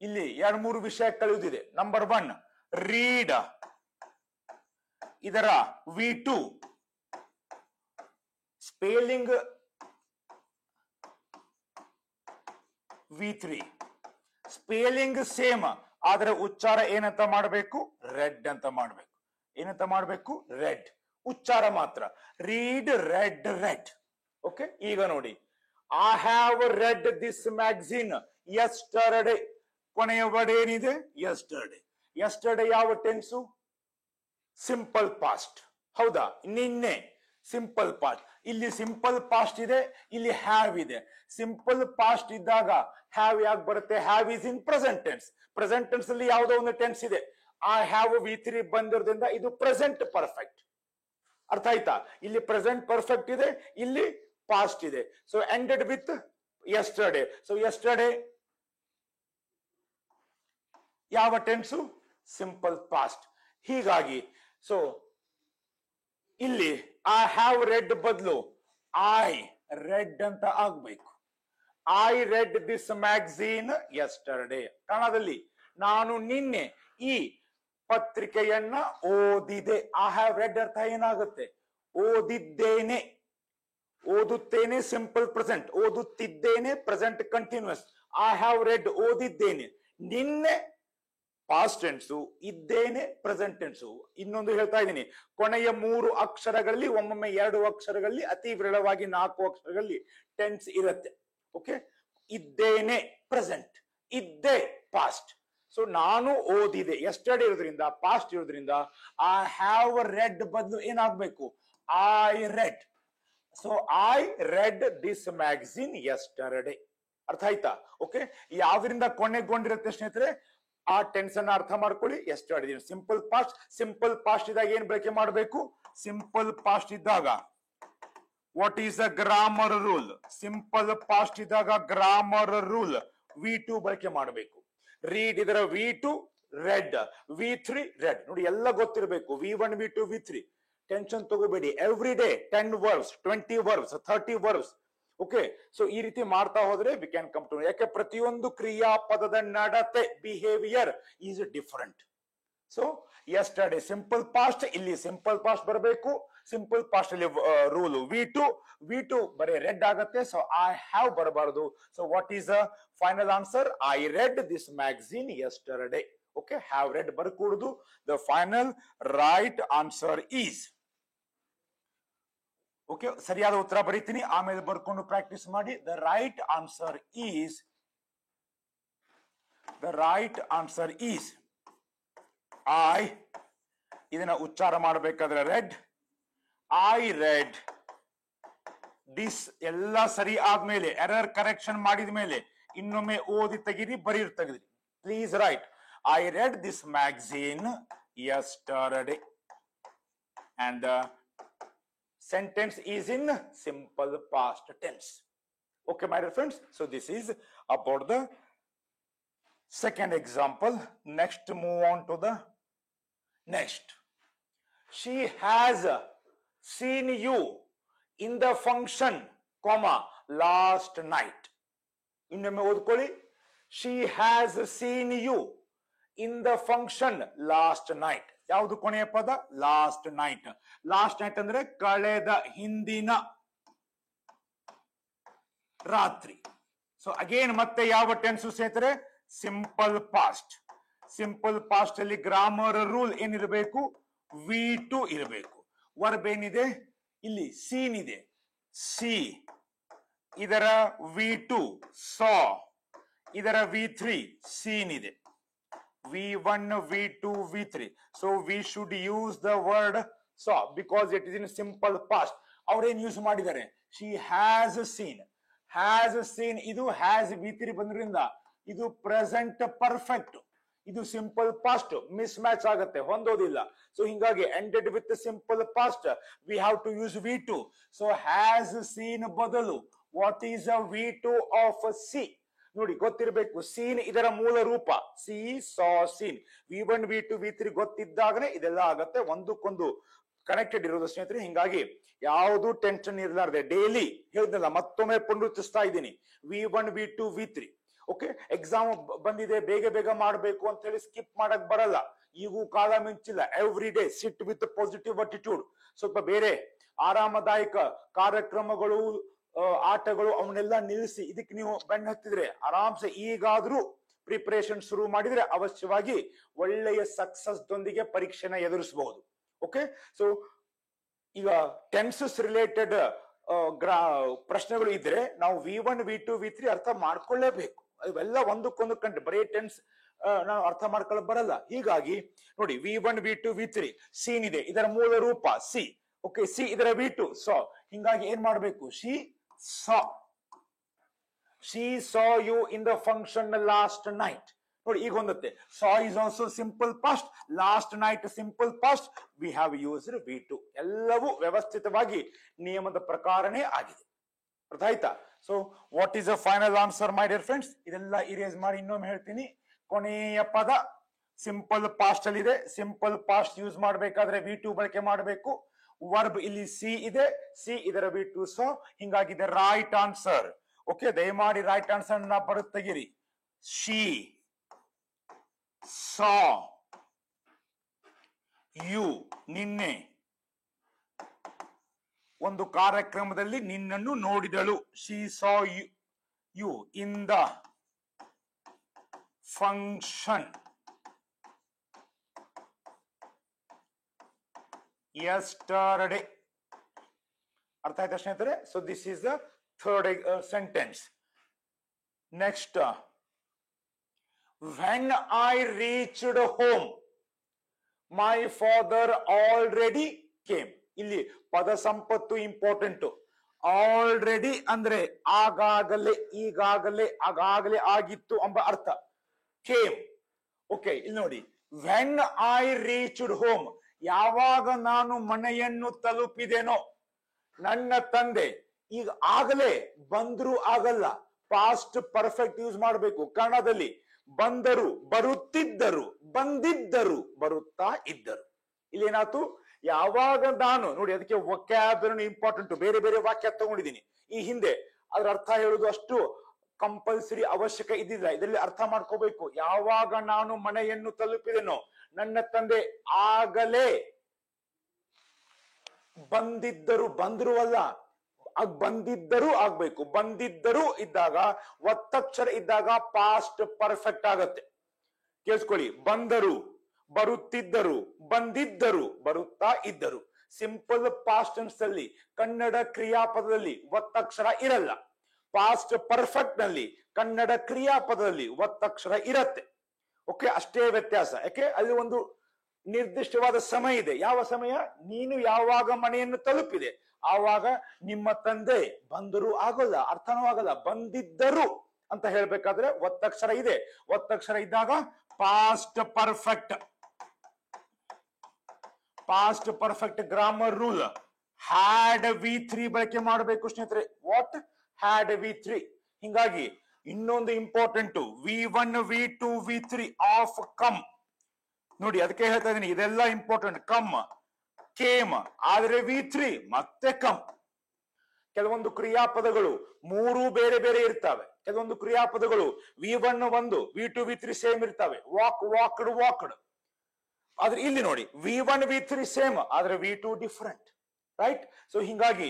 ಇಲ್ಲಿ 2-3 ವಿಷಯ ಕಳೆದಿದೆ. ನಂಬರ್ 1 ರೀಡ್, ಇದರ V2 spelling V3, spelling same, ಆದ್ರೆ ಉಚ್ಚಾರ ಏನಂತ ಮಾಡಬೇಕು? ರೆಡ್ ಅಂತ ಮಾಡಬೇಕು. ಏನಂತ ಮಾಡಬೇಕು? ರೆಡ್. ಉಚ್ಚಾರ ಮಾತ್ರ ರೀಡ್, ರೆಡ್, ರೆಡ್. ಓಕೆ, ಈಗ ನೋಡಿ, I have red this magazine yesterday. ಕೊನೆಯ ವರ್ಡ್ ಏನಿದೆ? ಯೆಸ್ಟರ್ಡೇ. ಯೆಸ್ಟರ್ಡೇ ಯಾವ ಟೆನ್ಸು? Simple past. ಹೌದಾ? ನಿನ್ನೆ ಸಿಂಪಲ್ ಪಾಸ್ಟ್. ಇಲ್ಲಿ ಸಿಂಪಲ್ ಪಾಸ್ಟ್ ಇದೆ, ಇಲ್ಲಿ ಹ್ಯಾವ್ ಇದೆ. ಸಿಂಪಲ್ ಪಾಸ್ಟ್ ಇದ್ದಾಗ ಹ್ಯಾವ್ ಯಾಕೆ ಬರುತ್ತೆ? Have is in present tense. Present tense ಅಲ್ಲಿ ಯಾವುದೋ ಒಂದು ಟೆನ್ಸ್ ಇದೆ. ಐ ಹ್ಯಾವ್ V3 ಬಂದಿರೋದ್ರಿಂದ ಇದು ಪ್ರೆಸೆಂಟ್ ಪರ್ಫೆಕ್ಟ್. ಅರ್ಥ ಆಯ್ತಾ? ಇಲ್ಲಿ ಪ್ರೆಸೆಂಟ್ ಪರ್ಫೆಕ್ಟ್ ಇದೆ, ಇಲ್ಲಿ ಪಾಸ್ಟ್ ಇದೆ. So ended with yesterday. So yesterday ಯಾವ ಟೆನ್ಸು? Simple past. ಹೀಗಾಗಿ ಸೊ ಇಲ್ಲಿ ಐ ಹ್ಯಾವ್ ರೆಡ್ ಬದಲು ಐ ರೆಡ್ ಅಂತ ಆಗ್ಬೇಕು. I read this magazine yesterday. ಕನ್ನಡದಲ್ಲಿ ನಾನು ನಿನ್ನೆ ಈ ಪತ್ರಿಕೆಯನ್ನ ಓದಿದೆ. ಐ ಹ್ಯಾವ್ ರೆಡ್ ಅರ್ಥ ಏನಾಗುತ್ತೆ? ಓದಿದ್ದೇನೆ. ಓದುತ್ತೇನೆ ಸಿಂಪಲ್ ಪ್ರೆಸೆಂಟ್, ಓದುತ್ತಿದ್ದೇನೆ present continuous. I have read ಓದಿದ್ದೇನೆ. ನಿನ್ನೆ ಪಾಸ್ಟ್ ಟೆನ್ಸು, ಇದ್ದೇನೆ ಪ್ರೆಸೆಂಟ್ ಟೆನ್ಸು. ಇನ್ನೊಂದು ಹೇಳ್ತಾ ಇದ್ದೀನಿ, ಕೊನೆಯ 3 ಅಕ್ಷರಗಳಲ್ಲಿ, ಒಮ್ಮೊಮ್ಮೆ 2 ಅಕ್ಷರಗಳಲ್ಲಿ, ಅತಿ ವಿರಳವಾಗಿ 4 ಅಕ್ಷರಗಳಲ್ಲಿ ಟೆನ್ಸ್ ಇರುತ್ತೆ. ಓಕೆ, ಇದ್ದೇನೆ ಪ್ರೆಸೆಂಟ್, ಇದ್ದೆ ಪಾಸ್ಟ್. ಸೊ ನಾನು ಓದಿದೆ, ಯೆಸ್ಟರ್ಡೇ ಇರೋದ್ರಿಂದ, ಪಾಸ್ಟ್ ಇರೋದ್ರಿಂದ ಐ ಹ್ಯಾವ್ ರೆಡ್ ಬದಲು ಏನಾಗ್ಬೇಕು? I read. So I read this magazine yesterday. ಅರ್ಥ ಆಯ್ತಾ? ಓಕೆ, ಯಾವ್ದ್ರಿಂದ ಕೊನೆಗೊಂಡಿರುತ್ತೆ ಸ್ನೇಹಿತರೆ? ಆ ಟೆನ್ಸ್ ಅನ್ನ ಅರ್ಥ ಮಾಡ್ಕೊಳ್ಳಿ. Yesterday simple past. Simple past ಇದ್ದಾಗ ಏನ್ ಬಳಕೆ ಮಾಡಬೇಕು? ಸಿಂಪಲ್ ಪಾಸ್ಟ್ ಇದ್ದಾಗ what is a grammar rule? Simple past ಇದ್ದಾಗ ಗ್ರಾಮರ್ ರೂಲ್ V2 ಬಳಕೆ ಮಾಡಬೇಕು. ರೀಡ್ ಇದರ V2 ರೆಡ್, V3 ರೆಡ್. ನೋಡಿ, ಎಲ್ಲ ಗೊತ್ತಿರಬೇಕು. V1 V2 V3. ಟೆನ್ಷನ್ ತಗೋಬೇಡಿ. Every day 10 verbs, 20 verbs, 30 verbs. Okay, so ಈ ರೀತಿ ಮಾಡ್ತಾ ಹೋದ್ರೆ ವಿ ಕ್ಯಾನ್ ಕಮ್ ಟು. ಯಾಕೆ? ಪ್ರತಿಯೊಂದು ಕ್ರಿಯಾಪದದ ನಡತೆ, behaviour is different. So yesterday simple past, ಇಲ್ಲಿ ಸಿಂಪಲ್ ಪಾಸ್ಟ್ ಬರಬೇಕು. ಸಿಂಪಲ್ ಪಾಸ್ಟ್ ಅಲ್ಲಿ ರೂಲ್ V2 ಬರೀ ರೆಡ್ ಆಗುತ್ತೆ. ಸೊ ಐ ಹ್ಯಾವ್ ಬರಬಾರದು. So what is the final answer? I read this magazine yesterday. Okay, have read ಬರಕೂಡುದು. The final right answer is. Okay, ಸರಿಯಾದ ಉತ್ತರ ಬರೀತೀನಿ, ಆಮೇಲೆ ಬರ್ಕೊಂಡು ಪ್ರಾಕ್ಟೀಸ್ ಮಾಡಿ. The right answer is I. ಇದನ್ನ ಉಚ್ಚಾರ ಮಾಡಬೇಕಾದ್ರೆ ರೆಡ್, ಐ ರೆಡ್ ದಿಸ್. ಎಲ್ಲ ಸರಿ ಆದ್ಮೇಲೆ, ಎರರ್ ಕರೆಕ್ಷನ್ ಮಾಡಿದ ಮೇಲೆ ಇನ್ನೊಮ್ಮೆ ಓದಿ ತೆಗಿರಿ, ಬರೀರ್ ತೆಗಿರಿ. Please write I read this magazine yesterday. And sentence is in simple past tense. Okay, my dear friends, so this is about the second example. Next, move on to the next. She has seen you in the function, comma, last night. ಇನ್ನೊಮ್ಮೆ ಓದ್ಕೊಳ್ಳಿ. She has seen you in the function last night. ಯಾವುದು ಕೊನೆಯ ಪದ? Last night. Last night ಅಂದ್ರೆ ಕಳೆದ ಹಿಂದಿನ ರಾತ್ರಿ. So again ಮತ್ತೆ ಯಾವ ಟೆನ್ಸ್ ಸ್ನೇಹಿತರೆ? Simple past. ಸಿಂಪಲ್ ಪಾಸ್ಟ್ ಅಲ್ಲಿ ಗ್ರಾಮರ್ ರೂಲ್ ಏನಿರಬೇಕು? V2 ಇರಬೇಕು. ವರ್ಬ್ ಏನಿದೆ? ಇಲ್ಲಿ ಸೀನ್ ಇದೆ, ಸಿ. ಇದರ V2 ಸಾ. ಇದರ V3 ಸೀನ್ ಇದೆ. V1, V2, V3. So we should use the word saw because it is in simple past. ಅವ್ರೇನ್ ಯೂಸ್ ಮಾಡಿದ್ದಾರೆ? She has seen. Has seen ಇದು has V3 ಬಂದ್ರಿಂದ ಇದು ಪ್ರೆಸೆಂಟ್ ಪರ್ಫೆಕ್ಟ್. ಇದು ಸಿಂಪಲ್ ಪಾಸ್ಟ್. ಮಿಸ್ ಮ್ಯಾಚ್ ಆಗುತ್ತೆ, ಹೊಂದೋದಿಲ್ಲ. So ಹಿಂಗಾಗಿ ended with simple past we have to use V2. So has seen ಬದಲು what is a V two of see? ನೋಡಿ ಗೊತ್ತಿರಬೇಕು, ಸೀನ್ ಇದರ ಮೂಲ ರೂಪ, ಸಿ ಸಾ ಸೀನ್. V1 V2 V3 ಗೊತ್ತಿದ್ದಾಗನೇ ಇದೆಲ್ಲ ಆಗತ್ತೆ, ಒಂದಕ್ಕೊಂದು ಕನೆಕ್ಟೆಡ್ ಇರೋದು ಸ್ನೇಹಿತರೆ. ಹಿಂಗಾಗಿ ಯಾವುದು ಟೆನ್ಷನ್ ಇರಲಾರ್ದೆ ಡೈಲಿ ಹೇಳಿದ್ನಲ್ಲ, ಮತ್ತೊಮ್ಮೆ ಪುನರುತ್ತಿಸ್ತಾ ಇದ್ದೀನಿ, V1 V2 V3. Okay, exam ಬಂದಿದೆ, ಬೇಗ ಬೇಗ ಮಾಡಬೇಕು ಅಂತ ಹೇಳಿ ಸ್ಕಿಪ್ ಮಾಡಕ್ ಬರಲ್ಲ. ಈಗೂ ಕಾಲ ಮಿಂಚಿಲ್ಲ. Every day sit with positive attitude. ಸ್ವಲ್ಪ ಬೇರೆ ಆರಾಮದಾಯಕ ಕಾರ್ಯಕ್ರಮಗಳು, ಆಟಗಳು ಅವನ್ನೆಲ್ಲ ನಿಲ್ಲಿಸಿ ಇದಕ್ಕೆ ನೀವು ಬೆನ್ನು ಹತ್ತಿದ್ರೆ ಆರಾಮ್ಸೆ ಈಗಾದ್ರೂ ಪ್ರಿಪರೇಷನ್ ಶುರು ಮಾಡಿದ್ರೆ ಅವಶ್ಯವಾಗಿ ಒಳ್ಳೆಯ ಸಕ್ಸಸ್ ದೊಂದಿಗೆ ಪರೀಕ್ಷೆನ ಎದುರಿಸಬಹುದು. ಓಕೆ, ಸೊ ಈಗ ಟೆನ್ಸಸ್ ರಿಲೇಟೆಡ್ ಪ್ರಶ್ನೆಗಳು ಇದ್ರೆ ನಾವು V1 V2 V3 ಅರ್ಥ ಮಾಡ್ಕೊಳ್ಳೇಬೇಕು. ಇವೆಲ್ಲ ಒಂದಕ್ಕೊಂದು ಕಂಡು ಬರೀ ಟೆನ್ಸ್ ನಾವು ಅರ್ಥ ಮಾಡ್ಕೊಳ್ಳಕ್ ಬರಲ್ಲ. ಹೀಗಾಗಿ ನೋಡಿ, V1 V2 V3 ಸೀನ್ ಇದೆ, ಇದರ ಮೂಲ ರೂಪ ಸಿ. ಓಕೆ, ಸಿ ಇದರ V2 ಸಾ. ಹಿಂಗಾಗಿ ಏನ್ ಮಾಡ್ಬೇಕು? She saw. She saw you in the function last night. ನೋಡಿ ಈಗ ಹೊಂದತ್ತೆ. Saw is also simple past, last night simple past, we have used V2. ಎಲ್ಲವೂ ವ್ಯವಸ್ಥಿತವಾಗಿ ನಿಯಮದ ಪ್ರಕಾರನೇ ಆಗಿದೆ. ಅರ್ಥ ಆಯ್ತಾ? So what is a final answer my dear friends? ಇದೆಲ್ಲ ಇರೇಸ್ ಮಾಡಿ ಇನ್ನೊಮ್ಮೆ ಹೇಳ್ತೀನಿ. ಕೊನೆಯ ಪದ ಸಿಂಪಲ್ ಪಾಸ್ಟ್ ಅಲ್ಲಿ ಇದೆ. ಸಿಂಪಲ್ ಪಾಸ್ಟ್ ಯೂಸ್ ಮಾಡಬೇಕಾದ್ರೆ V2 ಬಳಕೆ ಮಾಡಬೇಕು. ವರ್ಬ್ ಇಲ್ಲಿ ಸಿ ಇದೆ, ಸಿ ಇದರ V2 ಸಾ. ಹಿಂಗಾಗಿದೆ ರೈಟ್ ಆನ್ಸರ್. ಓಕೆ, ದಯಮಾಡಿ ರೈಟ್ ಆನ್ಸರ್ ನ ಬರುತ್ತೆ ತೆಗಿರಿ. ಶಿ ಸಾ ಯು, ನಿನ್ನೆ ಒಂದು ಕಾರ್ಯಕ್ರಮದಲ್ಲಿ ನಿನ್ನನ್ನು ನೋಡಿದಳು. She saw you in the function yesterday. ಅರ್ಥ ಆಯ್ತಾ ಸ್ನೇಹಿತರೆ? So this is the third sentence. Next, when I reached home my father already came. ಇಲ್ಲಿ ಪದ ಸಂಪತ್ತು ಇಂಪಾರ್ಟೆಂಟ್. ಆಲ್ರೆಡಿ ಅಂದ್ರೆ ಆಗಾಗಲೇ, ಈಗಾಗಲೇ, ಆಗಾಗಲೇ ಆಗಿತ್ತು ಎಂಬ ಅರ್ಥ. ಕೇಮ್. ಓಕೆ, ಇಲ್ಲಿ ನೋಡಿ, when I reached home, ಯಾವಾಗ ನಾನು ಮನೆಯನ್ನು ತಲುಪಿದೆನೋ. ನನ್ನ ತಂದೆ, ಈಗ ಆಗಲೇ ಬಂದ್ರು ಆಗಲ್ಲ, ಪಾಸ್ಟ್ ಪರ್ಫೆಕ್ಟ್ ಯೂಸ್ ಮಾಡಬೇಕು. ಕನ್ನಡದಲ್ಲಿ ಬಂದರು, ಬರುತ್ತಿದ್ದರು, ಬಂದಿದ್ದರು, ಬರುತ್ತಾ ಇದ್ದರು. ಇಲ್ಲಿ ಏನಾಯ್ತು? ಯಾವಾಗ ನಾನು, ನೋಡಿ ಅದಕ್ಕೆ ವೊಕ್ಯಾಬ್ಯುಲರಿ ಇಂಪಾರ್ಟೆಂಟ್. ಬೇರೆ ಬೇರೆ ವಾಕ್ಯ ತಗೊಂಡಿದ್ದೀನಿ ಈ ಹಿಂದೆ, ಅದ್ರ ಅರ್ಥ ಹೇಳುದು ಅಷ್ಟು ಕಂಪಲ್ಸರಿ ಅವಶ್ಯಕ ಇದ್ದಿಲ್ಲ. ಇದರಲ್ಲಿ ಅರ್ಥ ಮಾಡ್ಕೋಬೇಕು. ಯಾವಾಗ ನಾನು ಮನೆಯನ್ನು ತಲುಪಿದೆನೋ, ನನ್ನ ತಂದೆ ಆಗಲೇ ಬಂದಿದ್ದರು, ಬಂದ್ರು ಅಲ್ಲ, ಬಂದಿದ್ದರು ಆಗ್ಬೇಕು. ಬಂದಿದ್ದರು ಇದ್ದಾಗ, ಒತ್ತಕ್ಷರ ಇದ್ದಾಗ ಪಾಸ್ಟ್ ಪರ್ಫೆಕ್ಟ್ ಆಗತ್ತೆ. ಕೇಳಿಸ್ಕೊಳ್ಳಿ, ಬಂದರು, ಬರುತ್ತಿದ್ದರು, ಬಂದಿದ್ದರು, ಬರುತ್ತಾ ಇದ್ದರು. ಸಿಂಪಲ್ ಪಾಸ್ಟ್ ಟೆನ್ಸ್ ಅಲ್ಲಿ ಕನ್ನಡ ಕ್ರಿಯಾಪದದಲ್ಲಿ ಒತ್ತಕ್ಷರ ಇರಲ್ಲ. ಪಾಸ್ಟ್ ಪರ್ಫೆಕ್ಟ್ ನಲ್ಲಿ ಕನ್ನಡ ಕ್ರಿಯಾಪದದಲ್ಲಿ ಒತ್ತಕ್ಷರ ಇರತ್ತೆ. ಓಕೆ, ಅಷ್ಟೇ ವ್ಯತ್ಯಾಸ. ಯಾಕೆ? ಅಲ್ಲಿ ಒಂದು ನಿರ್ದಿಷ್ಟವಾದ ಸಮಯ ಇದೆ. ಯಾವ ಸಮಯ? ನೀನು ಯಾವಾಗ ಮನೆಯನ್ನು ತಲುಪಿದೆ ಆವಾಗ ನಿಮ್ಮ ತಂದೆ ಬಂದರು ಆಗೋಲ್ಲ, ಅರ್ಥನೂ ಆಗಲ್ಲ. ಬಂದಿದ್ದರು ಅಂತ ಹೇಳ್ಬೇಕಾದ್ರೆ ಒತ್ತಕ್ಷರ ಇದೆ. ಒತ್ತಕ್ಷರ ಇದ್ದಾಗ past perfect. Past perfect grammar rule, had V3 ಬಳಕೆ ಮಾಡಬೇಕು ಸ್ನೇಹಿತರೆ. ವಾಟ್? Had V3. ಹಿಂಗಾಗಿ ಇನ್ನೊಂದು important, V1 V2 V3 of come. ನೋಡಿ ಅದಕ್ಕೆ ಹೇಳ್ತಾ ಇದೀನಿ, ಇದೆಲ್ಲ ಇಂಪಾರ್ಟೆಂಟ್. ಕಮ್, ಕೇಮ್, ಆದ್ರೆ V3 ಮತ್ತೆ ಕಮ್. ಕೆಲವೊಂದು ಕ್ರಿಯಾಪದಗಳು ಮೂರು ಬೇರೆ ಬೇರೆ ಇರ್ತವೆ. ಕೆಲವೊಂದು ಕ್ರಿಯಾಪದಗಳು V1 ಒಂದು, V2 V3 ಸೇಮ್ ಇರ್ತವೆ. Walk, walked, walked. ಆದ್ರೆ ಇಲ್ಲಿ ನೋಡಿ, V1 V3 ಸೇಮ್, ಆದ್ರೆ V2 ಡಿಫರೆಂಟ್. ರೈಟ್? ಸೊ ಹಿಂಗಾಗಿ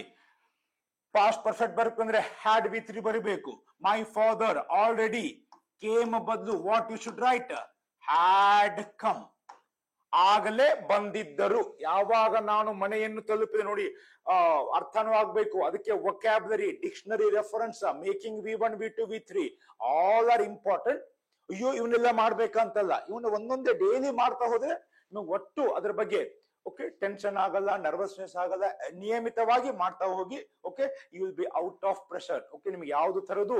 ಪಾಸ್ಟ್ ಪರ್ಫೆಕ್ಟ್ ಬರ್ಬೇಕಂದ್ರೆ ಹ್ಯಾಡ್ V3 ಬರಬೇಕು. ಮೈ ಫಾದರ್ ಆಲ್ರೆಡಿ ಕೇಮ್ ಬದಲು what you should write? Had come. ಆಗಲೇ ಬಂದಿದ್ದರು. ಯಾವಾಗ ನಾನು ಮನೆಯನ್ನು ತಲುಪಿದೆ, ನೋಡಿ ಅರ್ಥನೂ ಆಗ್ಬೇಕು. ಅದಕ್ಕೆ vocabulary, dictionary reference, making V1 V2 V3 all are important. ಅಯ್ಯೋ ಇವನ್ನೆಲ್ಲ ಮಾಡ್ಬೇಕಂತಲ್ಲ, ಇವನ್ನ ಒಂದೊಂದೇ ಡೈಲಿ ಮಾಡ್ತಾ ಹೋದ್ರೆ ನಿಮಗೆ ಒಟ್ಟು ಅದ್ರ ಬಗ್ಗೆ ಓಕೆ ಟೆನ್ಷನ್ ಆಗಲ್ಲ, ನರ್ವಸ್ನೆಸ್ ಆಗಲ್ಲ. ನಿಯಮಿತವಾಗಿ ಮಾಡ್ತಾ ಹೋಗಿ. Okay, you will be out of pressure. Okay, ನಿಮ್ಗೆ ಯಾವ್ದು ತರದು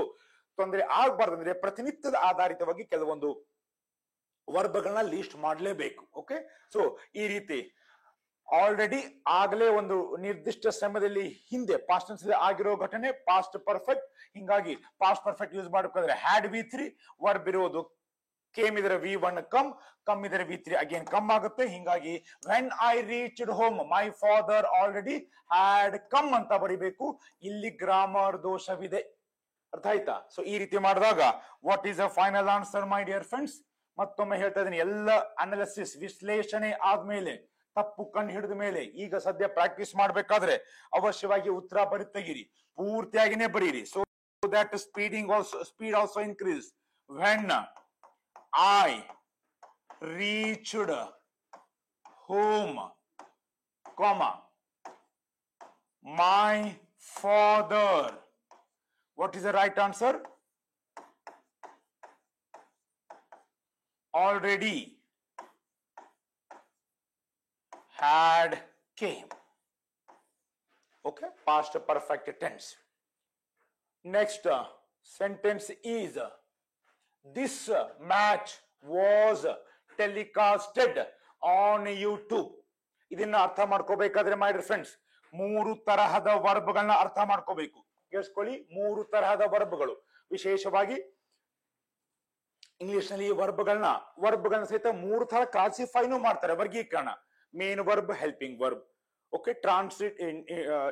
ತೊಂದರೆ ಆಗ್ಬಾರ್ದಂದ್ರೆ ಪ್ರತಿನಿತ್ಯದ ಆಧಾರಿತವಾಗಿ ಕೆಲವೊಂದು ವರ್ಬಗಳನ್ನ ಲೀಸ್ಟ್ ಮಾಡಲೇಬೇಕು. ಓಕೆ, ಸೊ ಈ ರೀತಿ ಆಲ್ರೆಡಿ ಆಗಲೇ ಒಂದು ನಿರ್ದಿಷ್ಟ ಸಮಯದಲ್ಲಿ ಹಿಂದೆ ಪಾಸ್ಟ್ ಟೆನ್ಸ್ ಆಗಿರೋ ಘಟನೆ ಪಾಸ್ಟ್ ಪರ್ಫೆಕ್ಟ್. ಹಿಂಗಾಗಿ ಪಾಸ್ಟ್ ಪರ್ಫೆಕ್ಟ್ ಯೂಸ್ ಮಾಡಬೇಕಾದ್ರೆ ಹ್ಯಾಡ್ V3, ವರ್ಬ್ ಇರೋದು ಕೇಮ್ ಇದ್ರೆ V1 ಕಮ್ ಇದ್ರೆ V3 ಅಗೇನ್ ಕಮ್ ಆಗುತ್ತೆ. ಹಿಂಗಾಗಿ when I reached home my father already had come ಅಂತ ಬರಿಬೇಕು. ಇಲ್ಲಿ ಗ್ರಾಮರ್ ದೋಷವಿದೆ. ಅರ್ಥ ಆಯ್ತಾ? ಸೊ ಈ ರೀತಿ ಮಾಡಿದಾಗ what is a final answer my dear friends? ಮತ್ತೊಮ್ಮೆ ಹೇಳ್ತಾ ಇದ್ದೀನಿ, ಎಲ್ಲ ಅನಾಲಿಸಿಸ್ ವಿಶ್ಲೇಷಣೆ ಆದ್ಮೇಲೆ, ತಪ್ಪು ಕಂಡು ಹಿಡಿದ ಮೇಲೆ, ಈಗ ಸದ್ಯ ಪ್ರಾಕ್ಟೀಸ್ ಮಾಡ್ಬೇಕಾದ್ರೆ ಅವಶ್ಯವಾಗಿ ಉತ್ತರ ಬರಿ ತೆಗೀರಿ, ಪೂರ್ತಿಯಾಗಿನೇ ಬರೀರಿ. So that speed also increase. When I reached home, my father. What is the right answer? Already had came. Okay, past perfect tense. Next sentence is this match was telecasted on YouTube. ಇದನ್ನ ಅರ್ಥ ಮಾಡ್ಕೋಬೇಕಾದ್ರೆ ಮೈ dear friends, 3 ತರಹದ ವರ್ಬ್ಗಳನ್ನ ಅರ್ಥ ಮಾಡ್ಕೋಬೇಕು. ಕೇಳಿಸ್ಕೊಳ್ಳಿ, 3 ತರಹದ ವರ್ಬ್ಗಳು. ವಿಶೇಷವಾಗಿ English ನಲ್ಲಿ ವರ್ಬ್ಗಳನ್ನ ಸಹಿತ 3 ತರ ಕ್ಲಾಸಿಫೈನು ಮಾಡ್ತಾರೆ, ವರ್ಗೀಕರಣ. Main verb, helping verb, okay, transit,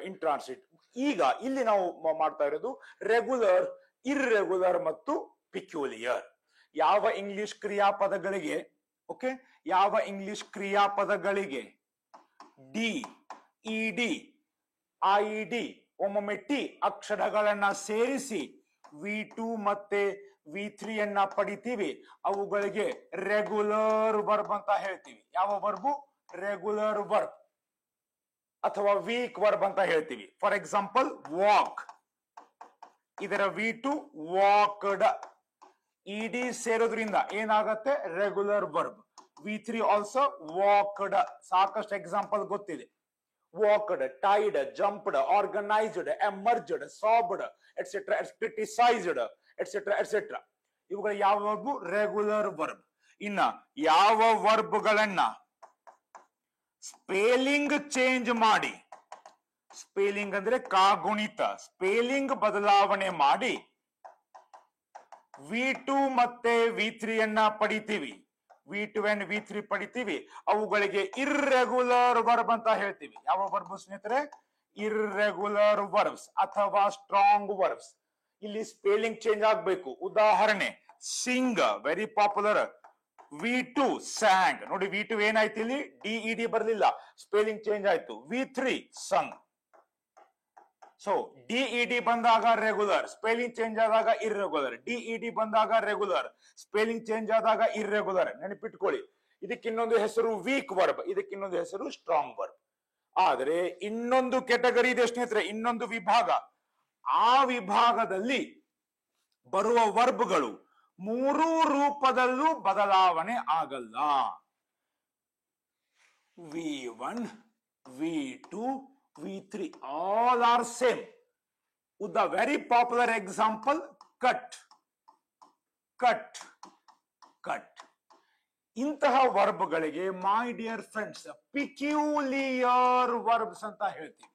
ಇನ್ ಟ್ರಾನ್ಸಿಟ್. ಈಗ ಇಲ್ಲಿ ನಾವು ಮಾಡ್ತಾ ಇರೋದು ರೆಗ್ಯುಲರ್, ಇರ್ರೆಗ್ಯುಲರ್ ಮತ್ತು ಪಿಕ್ಯುಲಿಯರ್. ಯಾವ ಇಂಗ್ಲಿಷ್ ಕ್ರಿಯಾಪದಗಳಿಗೆ, ಓಕೆ, ಯಾವ ಇಂಗ್ಲಿಷ್ ಕ್ರಿಯಾಪದಗಳಿಗೆ ಡಿ, ಇಡಿ, ಐಡಿ, ಒಮ್ಮೊಮ್ಮೆ ಟಿ ಅಕ್ಷರಗಳನ್ನ ಸೇರಿಸಿ V2 ಮತ್ತೆ V3 ಅನ್ನ ಪಡಿತೀವಿ, ಅವುಗಳಿಗೆ ರೆಗ್ಯುಲರ್ ವರ್ಬ್ ಅಂತ ಹೇಳ್ತೀವಿ. ಯಾವ ವರ್ಬು? ರೆಗ್ಯುಲರ್ ವರ್ಬ್ ಅಥವಾ ವೀಕ್ ವರ್ಬ್ ಅಂತ ಹೇಳ್ತೀವಿ. ಫಾರ್ ಎಕ್ಸಾಂಪಲ್ ವಾಕ್, ಇದರ V2 ವಾಕ್ಡ್, ಇಡಿ ಸೇರೋದ್ರಿಂದ ಏನಾಗತ್ತೆ? Regular verb. V3 also walked. ಸಾಕಷ್ಟು ಎಕ್ಸಾಂಪಲ್ ಗೊತ್ತಿದೆ. walked, tied, jumped, organized, emerged, sobbed, etc., criticized, etc., etc. ಇವುಗಳು ಯಾವ ವರ್ಬ್? Regular verb. ಇನ್ನ ಯಾವ ವರ್ಬ್ಗಳನ್ನ ಸ್ಪೆಲ್ಲಿಂಗ್ ಚೇಂಜ್ ಮಾಡಿ, ಸ್ಪೆಲ್ಲಿಂಗ್ ಅಂದ್ರೆ ಕಾಗುಣಿತ, ಸ್ಪೆಲ್ಲಿಂಗ್ ಬದಲಾವಣೆ ಮಾಡಿ V2 ಮತ್ತೆ V3 ಅನ್ನ ಪಡಿತೀವಿ, V2 and V3 ಪಡಿತೀವಿ, ಅವುಗಳಿಗೆ ಇರ್ರೆಗ್ಯುಲರ್ ವರ್ಬ್ ಅಂತ ಹೇಳ್ತೀವಿ. ಯಾವ ವರ್ಬ್ ಸ್ನೇಹಿತರೆ? ಇರ್ರೆಗ್ಯುಲರ್ ವರ್ಬ್ಸ್ ಅಥವಾ ಸ್ಟ್ರಾಂಗ್ ವರ್ಬ್ಸ್. ಇಲ್ಲಿ ಸ್ಪೆಲ್ಲಿಂಗ್ ಚೇಂಜ್ ಆಗ್ಬೇಕು. ಉದಾಹರಣೆ ಸಿಂಗ್, ವೆರಿ ಪಾಪ್ಯುಲರ್. V2 ಸ್ಯಾಂಗ್. ನೋಡಿ V2 ಏನಾಯ್ತು? ಇಲ್ಲಿ ಡಿಇಡಿ ಬರ್ಲಿಲ್ಲ, ಸ್ಪೆಲ್ಲಿಂಗ್ ಚೇಂಜ್ ಆಯ್ತು. V3 ಸಂಗ್. ಸೊ ಡಿಇಡಿ ಬಂದಾಗ ರೆಗ್ಯುಲರ್, ಸ್ಪೆಲ್ಲಿಂಗ್ ಚೇಂಜ್ ಆದಾಗ ಇರ್ರೆಗ್ಯುಲರ್. ಡಿಇಡಿ ಬಂದಾಗ ರೆಗ್ಯುಲರ್, ಸ್ಪೆಲ್ಲಿಂಗ್ ಚೇಂಜ್ ಆದಾಗ ಇರ್ರೆಗ್ಯುಲರ್. ನೆನಪಿಟ್ಕೊಳ್ಳಿ. ಇದಕ್ಕೆ ಇನ್ನೊಂದು ಹೆಸರು ವೀಕ್ ವರ್ಬ್, ಇದಕ್ಕೆ ಇನ್ನೊಂದು ಹೆಸರು ಸ್ಟ್ರಾಂಗ್ ವರ್ಬ್. ಆದರೆ ಇನ್ನೊಂದು ಕೆಟಗರಿ ಇದೆ ಸ್ನೇಹಿತರೆ, ಇನ್ನೊಂದು ವಿಭಾಗ. ಆ ವಿಭಾಗದಲ್ಲಿ ಬರುವ ವರ್ಬ್ಗಳು 3 ರೂಪದಲ್ಲೂ ಬದಲಾವಣೆ ಆಗಲ್ಲ. V1, V2, V3 all are same. With the very popular example, cut. ಇಂತಹ ವರ್ಬ್ಗಳಿಗೆ my dear friends peculiar verbs ಅಂತ ಹೇಳ್ತೀವಿ.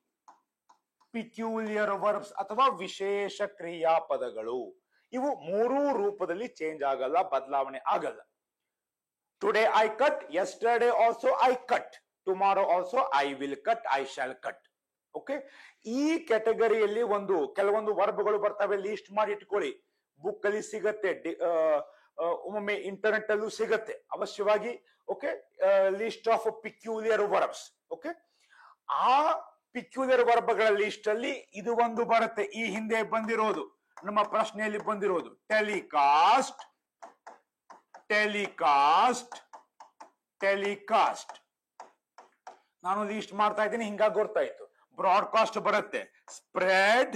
ಪಿಕ್ಯುಲಿಯರ್ ವರ್ಬ್ಸ್ ಅಥವಾ ವಿಶೇಷ ಕ್ರಿಯಾಪದಗಳು. ಇವು 3 ರೂಪದಲ್ಲಿ ಚೇಂಜ್ ಆಗಲ್ಲ, ಬದಲಾವಣೆ ಆಗಲ್ಲ. Today I cut, yesterday also I cut, tomorrow also I will cut, I shall cut. Okay, ಈ ಕ್ಯಾಟಗರಿಯಲ್ಲಿ ಕೆಲವೊಂದು ವರ್ಬ್ಗಳು ಬರ್ತವೆ. ಲೀಸ್ಟ್ ಮಾಡಿ ಇಟ್ಕೊಳ್ಳಿ, ಬುಕ್ ಅಲ್ಲಿ ಸಿಗತ್ತೆ, ಒಮ್ಮೊಮ್ಮೆ ಇಂಟರ್ನೆಟ್ ಅಲ್ಲೂ ಸಿಗತ್ತೆ ಅವಶ್ಯವಾಗಿ. Okay, list of peculiar verbs. Okay, ಆ ಪಿಕ್ಯುಲಿಯರ್ ವರ್ಬ್ಗಳ ಲಿಸ್ಟ್ ಅಲ್ಲಿ ಇದು ಒಂದು ಬರುತ್ತೆ. ಈ ಹಿಂದೆ ಬಂದಿರೋದು, ನಮ್ಮ ಪ್ರಶ್ನೆಯಲ್ಲಿ ಬಂದಿರೋದು ಟೆಲಿಕಾಸ್ಟ್, ನಾನು ಲೀಸ್ಟ್ ಮಾಡ್ತಾ ಇದ್ದೀನಿ, ಹಿಂಗಾಗಿ ಗೊತ್ತಾಯ್ತು. ಬ್ರಾಡ್ಕಾಸ್ಟ್ ಬರುತ್ತೆ, ಸ್ಪ್ರೆಡ್,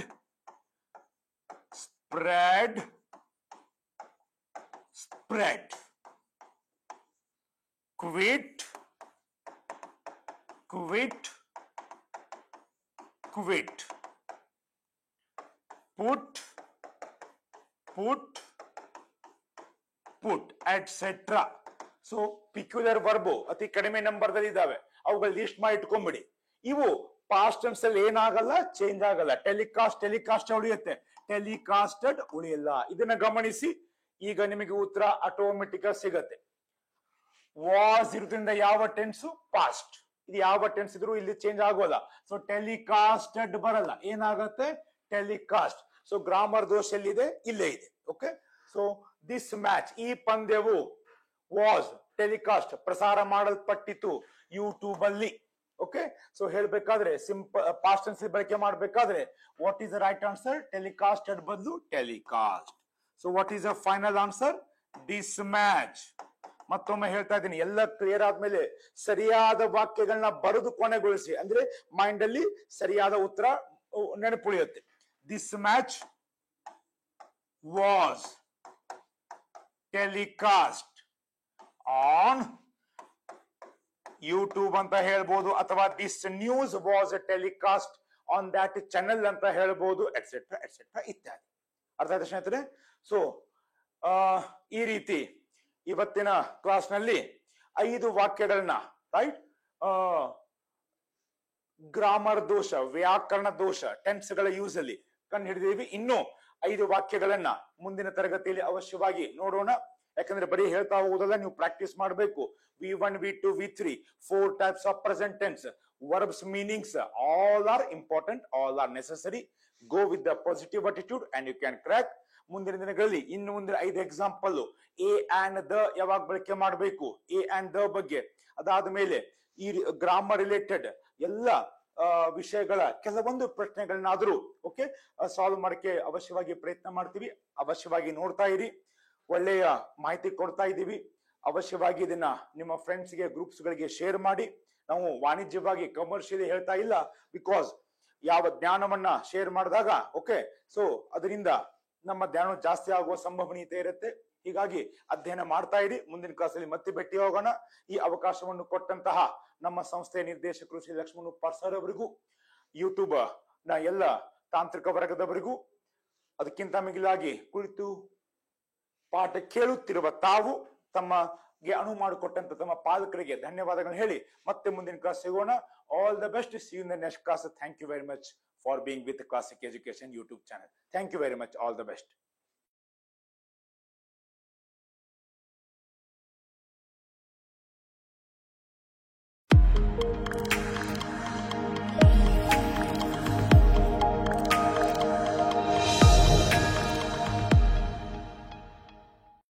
ಕ್ವಿಟ್, ಪುಟ್, ಎಟ್ಸೆಟ್ರಾ. ಸೊ ಪಿಕ್ಯುಲರ್ ವರ್ಬ್ ಅತಿ ಕಡಿಮೆ ನಂಬರ್ ದಲ್ಲಿ ಇದಾವೆ, ಅವುಗಳ ಲಿಸ್ಟ್ ಮಾಡಿ ಇಟ್ಕೊಂಡ್ಬಿಡಿ. ಇವು ಪಾಸ್ಟ್ ಟೆನ್ಸ್ ಅಲ್ಲಿ ಏನಾಗಲ್ಲ, ಚೇಂಜ್ ಆಗಲ್ಲ. ಟೆಲಿಕಾಸ್ಟ್ ಉಳಿಯುತ್ತೆ, ಟೆಲಿಕಾಸ್ಟೆಡ್ ಉಳಿಯಲ್ಲ. ಇದನ್ನ ಗಮನಿಸಿ, ಈಗ ನಿಮಗೆ ಉತ್ತರ ಆಟೋಮೆಟಿಕ್ ಸಿಗತ್ತೆ. ವಾಸ್ ಇರೋದ್ರಿಂದ ಯಾವ ಟೆನ್ಸ್? ಪಾಸ್ಟ್. ಇದು ಯಾವ ಟೆನ್ಸ್ ಇದ್ರು ಇಲ್ಲಿ ಚೇಂಜ್ ಆಗೋಲ್ಲ. ಸೊ ಟೆಲಿಕಾಸ್ಟೆಡ್ ಬರಲ್ಲ, ಏನಾಗತ್ತೆ? ಟೆಲಿಕಾಸ್ಟ್. ಸೊ ಗ್ರಾಮರ್ ದೋಷ ಎಲ್ಲಿದೆ? ಇಲ್ಲೇ ಇದೆ. ಓಕೆ, ಸೊ ದಿಸ್ ಮ್ಯಾಚ್, ಈ ಪಂದ್ಯವು ವಾಸ್ ಟೆಲಿಕಾಸ್ಟ್ ಪ್ರಸಾರ ಮಾಡಲ್ಪಟ್ಟಿತು ಯೂಟ್ಯೂಬ್ ಅಲ್ಲಿ. ಓಕೆ, ಸೊ ಹೇಳ್ಬೇಕಾದ್ರೆ ಸಿಂಪಲ್ ಪಾಸ್ಟ್ ಟೆನ್ಸ್ ಬಳಕೆ ಮಾಡಬೇಕಾದ್ರೆ what is the right answer? Telecasted ಬದಲು telecast. So what is the final answer? This match. ಮತ್ತೊಮ್ಮೆ ಹೇಳ್ತಾ ಇದ್ದೀನಿ, ಎಲ್ಲ ಕ್ಲಿಯರ್ ಆದ್ಮೇಲೆ ಸರಿಯಾದ ವಾಕ್ಯಗಳನ್ನ ಬರೆದು ಕೊನೆಗೊಳಿಸಿ, ಅಂದ್ರೆ ಮೈಂಡ್ ಅಲ್ಲಿ ಸರಿಯಾದ ಉತ್ತರ ನೆನಪುಳಿಯುತ್ತೆ. This match was telecast on YouTube ಅಂತ ಹೇಳ್ಬೋದು, ಅಥವಾ this news was telecast on that channel ಅಂತ ಹೇಳ್ಬೋದು, ಎಟ್ಸೆಟ್ರಾ ಎಟ್ಸೆಟ್ರಾ ಇತ್ಯಾದಿ. ಅರ್ಥ ಆಯ್ತಾ ಸ್ನೇಹಿತರೆ? ಸೊ ಈ ರೀತಿ ಇವತ್ತಿನ ಕ್ಲಾಸ್ ನಲ್ಲಿ 5 ವಾಕ್ಯಗಳನ್ನ, ರೈಟ್, ಗ್ರಾಮರ್ ದೋಷ, ವ್ಯಾಕರಣ ದೋಷ, ಟೆನ್ಸ್ ಗಳ ಯೂಸ್ ಅಲ್ಲಿ ಕಂಡು ಹಿಡಿದೀವಿ. ಇನ್ನು 5 ವಾಕ್ಯಗಳನ್ನ ಮುಂದಿನ ತರಗತಿಯಲ್ಲಿ ಅವಶ್ಯವಾಗಿ ನೋಡೋಣ. ಯಾಕಂದ್ರೆ ಬರೀ ಹೇಳ್ತಾ ಹೋಗೋದಲ್ಲ, ನೀವು ಪ್ರಾಕ್ಟೀಸ್ ಮಾಡಬೇಕು. V1, V2, V3, 4 types of present tense, verbs meanings, all are important, all are necessary. Go with the positive attitude and you can crack. ಮುಂದಿನ ದಿನಗಳಲ್ಲಿ ಇನ್ನು ಮುಂದಿನ 5 ಎಕ್ಸಾಂಪಲ್, ಎ ಅಂಡ್ ದ ಯಾವಾಗ ಬಳಕೆ ಮಾಡಬೇಕು, ಎ ಅಂಡ್ ದ ಬಗ್ಗೆ, ಅದಾದ ಮೇಲೆ ಈ ಗ್ರಾಮರ್ ರಿಲೇಟೆಡ್ ಎಲ್ಲ ವಿಷಯಗಳ ಕೆಲವೊಂದು ಪ್ರಶ್ನೆಗಳನ್ನಾದ್ರೂ ಓಕೆ ಸಾಲ್ವ್ ಮಾಡಕ್ಕೆ ಅವಶ್ಯವಾಗಿ ಪ್ರಯತ್ನ ಮಾಡ್ತೀವಿ. ಅವಶ್ಯವಾಗಿ ನೋಡ್ತಾ ಇರಿ, ಒಳ್ಳೆಯ ಮಾಹಿತಿ ಕೊಡ್ತಾ ಇದ್ದೀವಿ. ಅವಶ್ಯವಾಗಿ ಇದನ್ನ ನಿಮ್ಮ ಫ್ರೆಂಡ್ಸ್ಗೆ, ಗ್ರೂಪ್ಸ್ ಗಳಿಗೆ ಶೇರ್ ಮಾಡಿ. ನಾವು ವಾಣಿಜ್ಯವಾಗಿ ಕಮರ್ಷಿಯಲಿ ಹೇಳ್ತಾ ಇಲ್ಲ, ಬಿಕಾಸ್ ಯಾವ ಜ್ಞಾನವನ್ನ ಶೇರ್ ಮಾಡಿದಾಗ ಓಕೆ ಸೊ ಅದರಿಂದ ನಮ್ಮ ಜ್ಞಾನ ಜಾಸ್ತಿ ಆಗುವ ಸಂಭವನೀಯತೆ ಇರುತ್ತೆ. ಹೀಗಾಗಿ ಅಧ್ಯಯನ ಮಾಡ್ತಾ ಇರಿ. ಮುಂದಿನ ಕ್ಲಾಸಲ್ಲಿ ಮತ್ತೆ ಭೇಟಿ ಹೋಗೋಣ. ಈ ಅವಕಾಶವನ್ನು ಕೊಟ್ಟಂತಹ ನಮ್ಮ ಸಂಸ್ಥೆಯ ನಿರ್ದೇಶಕರು ಶ್ರೀ ಲಕ್ಷ್ಮಣ್ ಉಪ್ಪಾರ್ ಸರ್ ಅವರಿಗೂ, ಯೂಟ್ಯೂಬ್ ನ ಎಲ್ಲ ತಾಂತ್ರಿಕ ವರ್ಗದವರಿಗೂ, ಅದಕ್ಕಿಂತ ಮಿಗಿಲಾಗಿ ಕುಳಿತು ಪಾಠ ಕೇಳುತ್ತಿರುವ ತಾವು, ತಮಗೆ ಅನುವು ಮಾಡಿಕೊಟ್ಟಂತ ತಮ್ಮ ಪಾಲಕರಿಗೆ ಧನ್ಯವಾದಗಳನ್ನು ಹೇಳಿ ಮತ್ತೆ ಮುಂದಿನ ಕ್ಲಾಸ್ ಸಿಗೋಣ. All the best. See you in the next class. Thank you very much for being with Classic Education YouTube channel. Thank you very much. All the best.